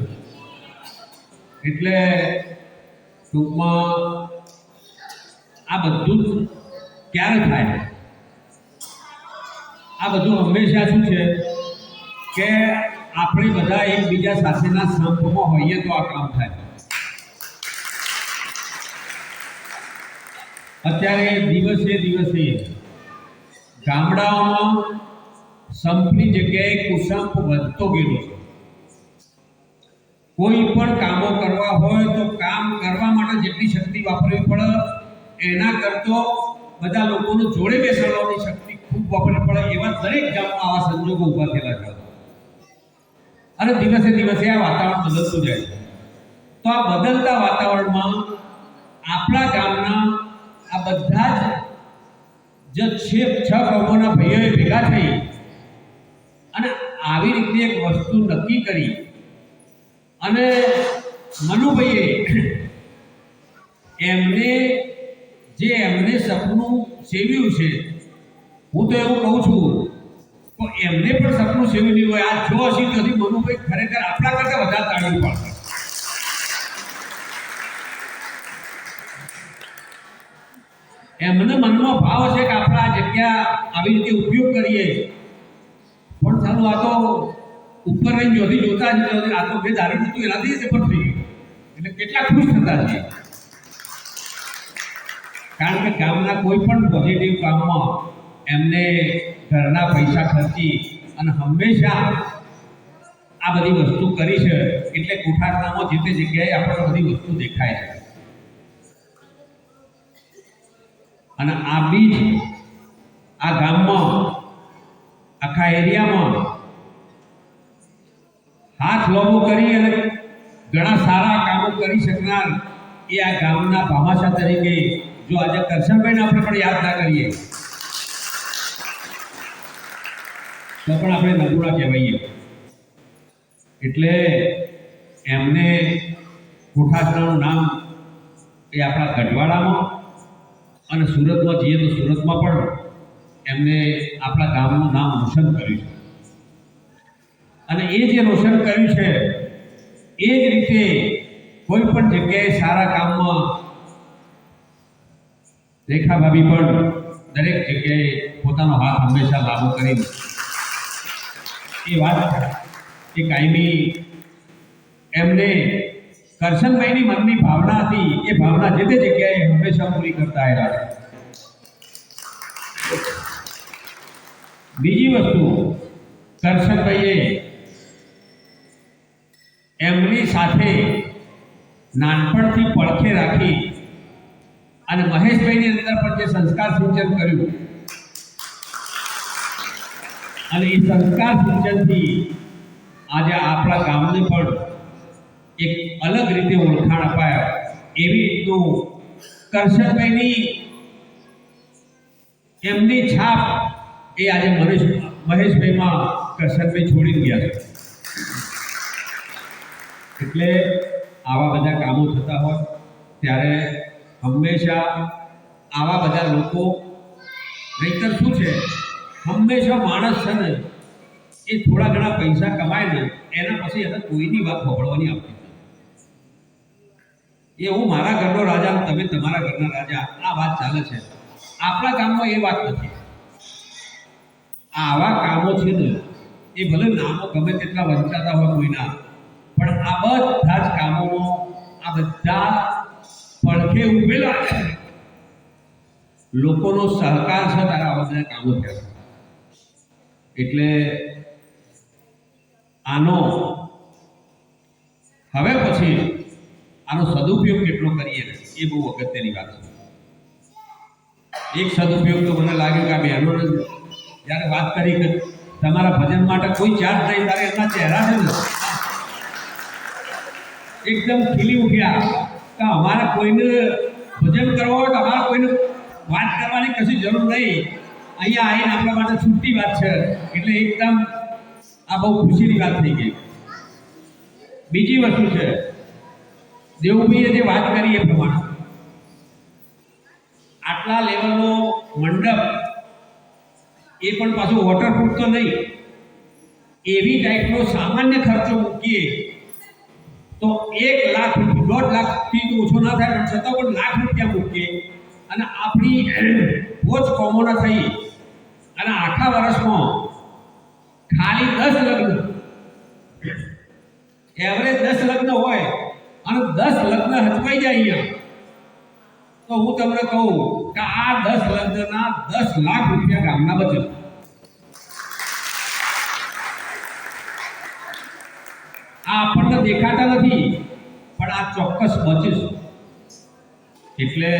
G: એટલે ટૂંકમાં આ બધું જ ક્યારે થાય? આ બધું હંમેશા શું છે કે આપણે બધા એકબીજા સાથેના સંપર્કમાં હોઈએ તો આ કામ થાય. અત્યારે દિવસે ગામડાઓમાં સંપની જગ્યાએ કુસંપ વધતો ગયેલો છે. કોઈ પણ કામો કરવા હોય તો કામ કરવા માટે જેટલી શક્તિ વાપરવી પડે એના કરતો બધા લોકોનું જોડે બેસાડવાની શક્તિ ખૂબ વાપરવી પડે. એવા દરેક ગામમાં આવા સંજોગો ઊભા થયેલા છે અને દિવસે આ વાતાવરણ બદલતું જાય છે. તો આ બદલતા વાતાવરણમાં આપણા ગામના આ બધા જ 6 ગામોના ભાઈઓએ ભેગા થઈ અને આવી રીતે એક વસ્તુ નક્કી કરી અને મનુભાઈએ એમને સપનું સેવ્યું છે. હું તો એવું કહું છું તો એમને પણ સપનું સેવ્યું હોય. આ જો હશે નથી મનુભાઈ ખરેખર આપણા કરતાં વધારે તાળીઓ પાડશે. એમને મનમાં ભાવ હશે કે આપણે આ જગ્યા આવી રીતે ઉપયોગ કરીએ, પણ ચાલો આ તો ઉપર રહીને જોતી જોતા જ આ તો બે દારૂ હતું એનાથી જ પણ થઈ ગયું. એટલે કેટલા ખુશ થતા છે કારણ કે ગામના કોઈ પણ પોઝિટિવ કામમાં એમને ઘરના પૈસા ખર્ચી અને હંમેશા આ બધી વસ્તુ કરી છે. એટલે કોઠારનામાં જે તે જગ્યાએ આપણને બધી વસ્તુ દેખાય છે અને આ બીજ આ ગામમાં આખા એરિયામાં હાથ લોબો કરી અને ઘણા સારા કામો કરી શકનાર એ આ ગામના ભામાશા તરીકે જો આજે કરશનભાઈને આપણે પણ યાદ ના કરીએ તો પણ આપણે નબળા કહેવાઈએ. એટલે એમને કોઠાસરાનું નામ એ આપણા ગઢવાડામાં અને સુરતમાં જઈએ તો સુરતમાં પણ એમને આપણા ગામનું નામ રોશન કર્યું છે. અને એ જે રોશન કર્યું છે એ જ રીતે કોઈ પણ જગ્યાએ સારા કામમાં રેખા ભાભી પણ દરેક જગ્યાએ પોતાનો હાથ હંમેશા લાગુ કરી એ વાત એ કાયમી એમને કરશનભાઈની મનની ભાવના હતી. એ ભાવના જે તે જગ્યાએ હંમેશા પૂરી કરતા આવ્યા છે. બીજી વસ્તુ કરશનભાઈએ એમની સાથે નાનપણથી પડખે રાખી અને મહેશભાઈની અંદર પણ જે સંસ્કાર સિંચન કર્યું અને એ સંસ્કાર સિંચનથી આજે આપણા ગામને પણ એક અલગ રીતે ઓળખાણ અપાય એવી રીતનું કરશનભાઈની એમની છાપ એ આજે મહેશભાઈમાં કરશનભાઈ છોડી ગયા છે. એટલે આવા બધા કામો થતા હોય ત્યારે હંમેશા આવા બધા લોકો, નહીંતર શું છે, હંમેશા માણસ છે ને એ થોડા ઘણા પૈસા કમાય ને એના પછી એને કોઈની વાત સાંભળવાની આવતી નથી. એ હું મારા ઘરનો રાજા, તમે તમારા ઘરના રાજા, આ વાત ચાલે છે. આપણા ગામમાં એ વાત નથી. આવા કામો છે ને એ ભલે નામો ગમે તેટલા વંચાતા હોય કોઈના, પણ આ બધા જ કામોનો આ બધા પડખે ઉભેલા લોકોનો સહકાર છે તારા આવા બધા કામો થયા. એટલે આનો હવે પછી આનો સદુપયોગ કેટલો કરીએ ને એ બહુ અગત્યની વાત છે. એક સદુપયોગ તો મને લાગ્યું કે આ બહેનોને જ્યારે વાત કરી કે તમારા ભજન માટે કોઈ ચાર્જ નહીં, તારે એમના ચહેરા છે ને એકદમ ખીલી ઉઠ્યા કે અમારે કોઈને ભજન કરવો હોય તો અમારે કોઈને વાત કરવાની કશી જરૂર નહીં, અહીંયા આવીને આપણા માટે છૂટી વાત છે. એટલે એકદમ આ બહુ ખુશીની વાત થઈ ગઈ. બીજી વસ્તુ છે, દેવુભાઈએ જે વાત કરી એ પ્રમાણે આટલા લેવલનો મંડપ, એ પણ પાછું વોટરપ્રૂફ તો નહીં, એવી ટાઈપનો સામાન્ય ખર્ચો મૂકીએ તો 1 લાખ, 1.5 લાખથી તો ઓછો ના થાય, પણ છતાં પણ લાખ રૂપિયા મૂકીએ અને આપણી પોચ કોમોના થઈ અને આખા વર્ષમાં ખાલી 10 લગ્ન, એવરેજ 10 લગ્ન હોય અને 10 લગ્ન હચવાઈ જાય અહીંયા, તો હું તમને કહું કે આ 10 લગ્નના 10 લાખ રૂપિયા ગામના બચે. આ આપણને દેખાતા નથી પણ આ ચોક્કસ બચે છે. એટલે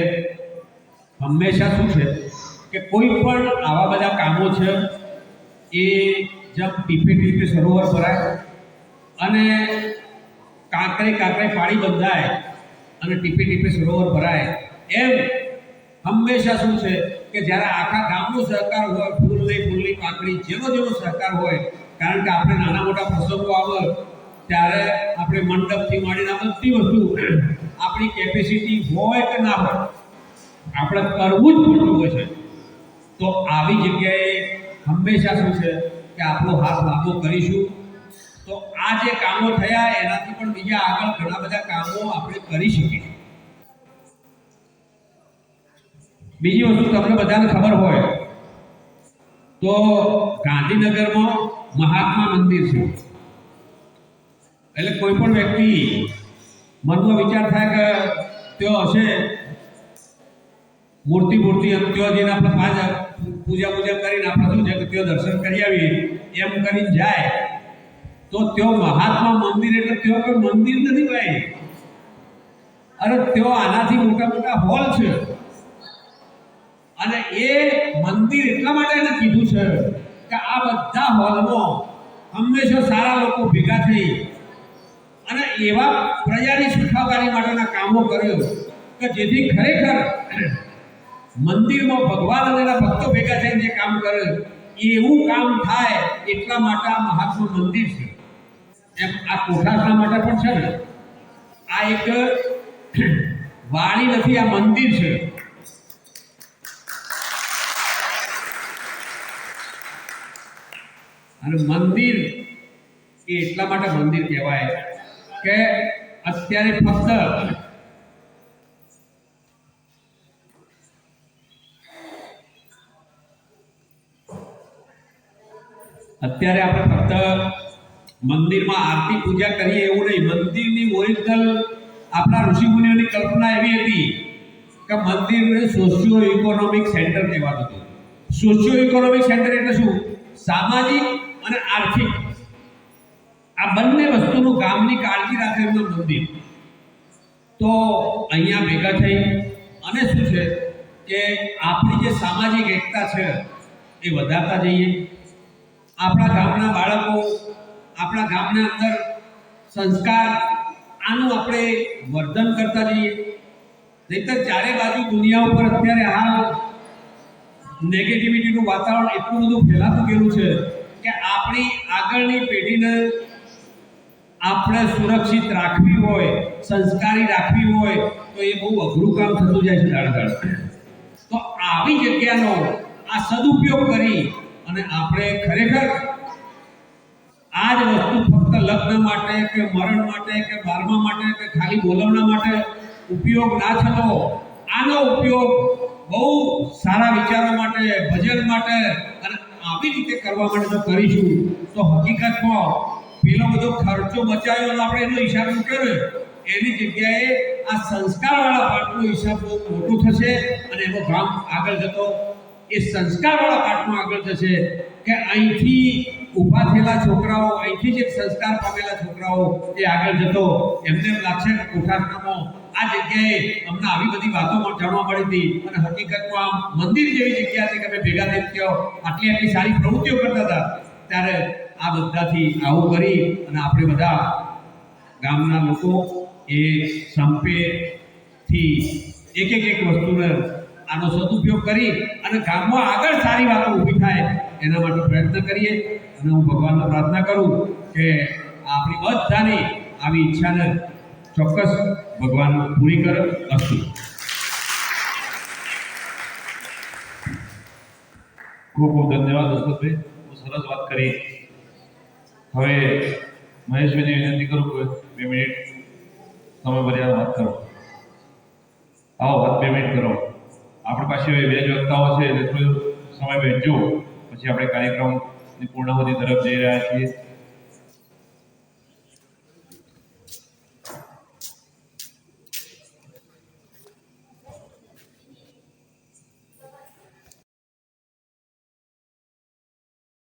G: હંમેશા શું છે કે કોઈ પણ આવા બધા કામો છે એ જેમ ટીપે ટીપે સરોવર ભરાય અને કાંકરે કાંકરે પાણી બંધાય અને ટીપે ટીપે સરોવર ભરાય, એમ હંમેશા શું છે કે જ્યારે આખા ગામનો સહકાર હોય, ફૂલની કાંકરી જેનો સહકાર હોય, કારણ કે આપણે નાના મોટા પ્રસંગો આવે ત્યારે આપણે મંડપથી માંડીને બધી વસ્તુ આપણી કેપેસિટી હોય કે ના હોય આપણે કરવું જ પડતું હોય છે. તો આવી જગ્યાએ હંમેશા શું છે કે આપણો હાથ લાંબો કરીશું તો આ જે કામો થયા એનાથી પણ બીજા આગળ ઘણા બધા કામો આપણે કરી શકીએ. બીજી વસ્તુ તમને બધાને ખબર હોય તો ગાંધીનગરમાં મહાત્મા મંદિર છે. એટલે કોઈ પણ વ્યક્તિ મનમાં વિચાર થાય કે ત્યાં હશે મૂર્તિ અને ત્યાં જઈને આપણે 5 પૂજા કરીને આપણે શું છે કે ત્યાં દર્શન કરી આવીએ એમ કરીને જાય તો ત્યાં મહાત્મા મંદિર એટલે ત્યાં કોઈ મંદિર નથી ભાઈ. અરે ત્યાં આનાથી મોટા હોલ છે અને એ મંદિર એટલા માટે એને કીધું છે કે આ બધા હોલમાં હંમેશા સારા લોકો ભેગા થઈ અને એવા પ્રજાની સુખાકારી માટેના કામો કર્યો કે જેથી ખરેખર મંદિરમાં ભગવાન અને એના ભક્તો ભેગા થઈને જે કામ કરે એવું કામ થાય એટલા માટે આ મહાત્મા મંદિર છે. એમ આ કોઠાસના માટે પણ છે ને આ એક વાણી નથી, આ મંદિર છે. અને મંદિર એ એટલા માટે મંદિર કહેવાય કે અત્યારે ફક્ત આપણે ફક્ત મંદિરમાં આરતી પૂજા કરીએ એવું નહીં. મંદિરની ઓરિજિનલ આપણા ઋષિમુનિઓની કલ્પના એવી હતી કે મંદિરને સોશિયો ઇકોનોમિક સેન્ટર કહેવાતું હતું. સોશિયો ઇકોનોમિક સેન્ટર એટલે શું? સામાજિક અને આર્થિક આ બંને વસ્તુનું ગામની કાળજી રાખે એમનું મંદિર. તો અહીંયા ભેગા થઈ અને શું છે કે આપણી જે સામાજિક એકતા છે એ વધારતા જઈએ. આપણા ગામના બાળકો, આપણા ગામના અંદર સંસ્કાર, આનું આપણે વર્ધન કરતા જઈએ. નહીંતર ચારે બાજુ દુનિયા ઉપર અત્યારે હાલ નેગેટિવિટીનું વાતાવરણ એટલું બધું ફેલાતું ગયેલું છે કે આપણી આગળની પેઢીને આપણે સુરક્ષિત રાખવી હોય, સંસ્કારી રાખવી હોય તો એ બહુ અઘરું કામ થતું જાય છે દાડે. તો આવી જગ્યાનો આ સદુપયોગ કરી અને આપણે ખરેખર આ જ વસ્તુ ફક્ત લગ્ન માટે કે મરણ માટે કે 12મા માટે કે ખાલી બોલવણા માટે ઉપયોગ ના થતો, આનો ઉપયોગ બહુ સારા વિચારો માટે, ભજન માટે અને આવી રીતે કરવા માટે જો કરીશું તો હકીકતમાં પેલો બધો ખર્ચો બચાવ્યો અને આપણે એનો હિસાબ મૂક્યો ને એની જગ્યાએ આ સંસ્કારવાળા પાઠનો હિસાબ બહુ મોટો થશે અને એનો ગામ આગળ જતો એ સંસ્કારવાળા પાઠમાં આગળ જશે કે અહીંથી ઊભા થયેલા છોકરાઓ, અહીંથી જે સંસ્કાર પામેલા છોકરાઓ એ આગળ જતો એમને એમ લાગશે કે કોઠાસનામાં આ જગ્યાએ અમને આવી બધી વાતો જાણવા મળી હતી અને હકીકતમાં આમ મંદિર જેવી જગ્યા હતી કે અમે ભેગા થઈને ત્યાં આટલી સારી પ્રવૃત્તિઓ કરતા હતા. ત્યારે આ બધાથી આવું કરી અને આપણે બધા ગામના લોકો એ સંપેથી એક વસ્તુને આનો સદુપયોગ કરી અને ગામમાં આગળ સારી વાતો ઊભી થાય એના માટે પ્રયત્ન કરીએ. અને હું ભગવાનને પ્રાર્થના કરું કે આપણી બધાની આવી ઈચ્છાને ચોક્કસ ભગવાન પૂરી કરે. અસ્તુ.
B: ખૂબ ખૂબ ધન્યવાદ દશરથભાઈ, બહુ સરસ વાત કરી. હવે મહેશભાઈને વિનંતી કરું કે 2 મિનિટ તમે મર્યાદા વાત કરો. આવો વાત 2 મિનિટ કરો. આપણી પાસે 2 જ વક્તાઓ છે એટલે થોડો સમય વહેંચજો, પછી આપણે કાર્યક્રમની પૂર્ણાહુતિ તરફ જઈ રહ્યા છીએ.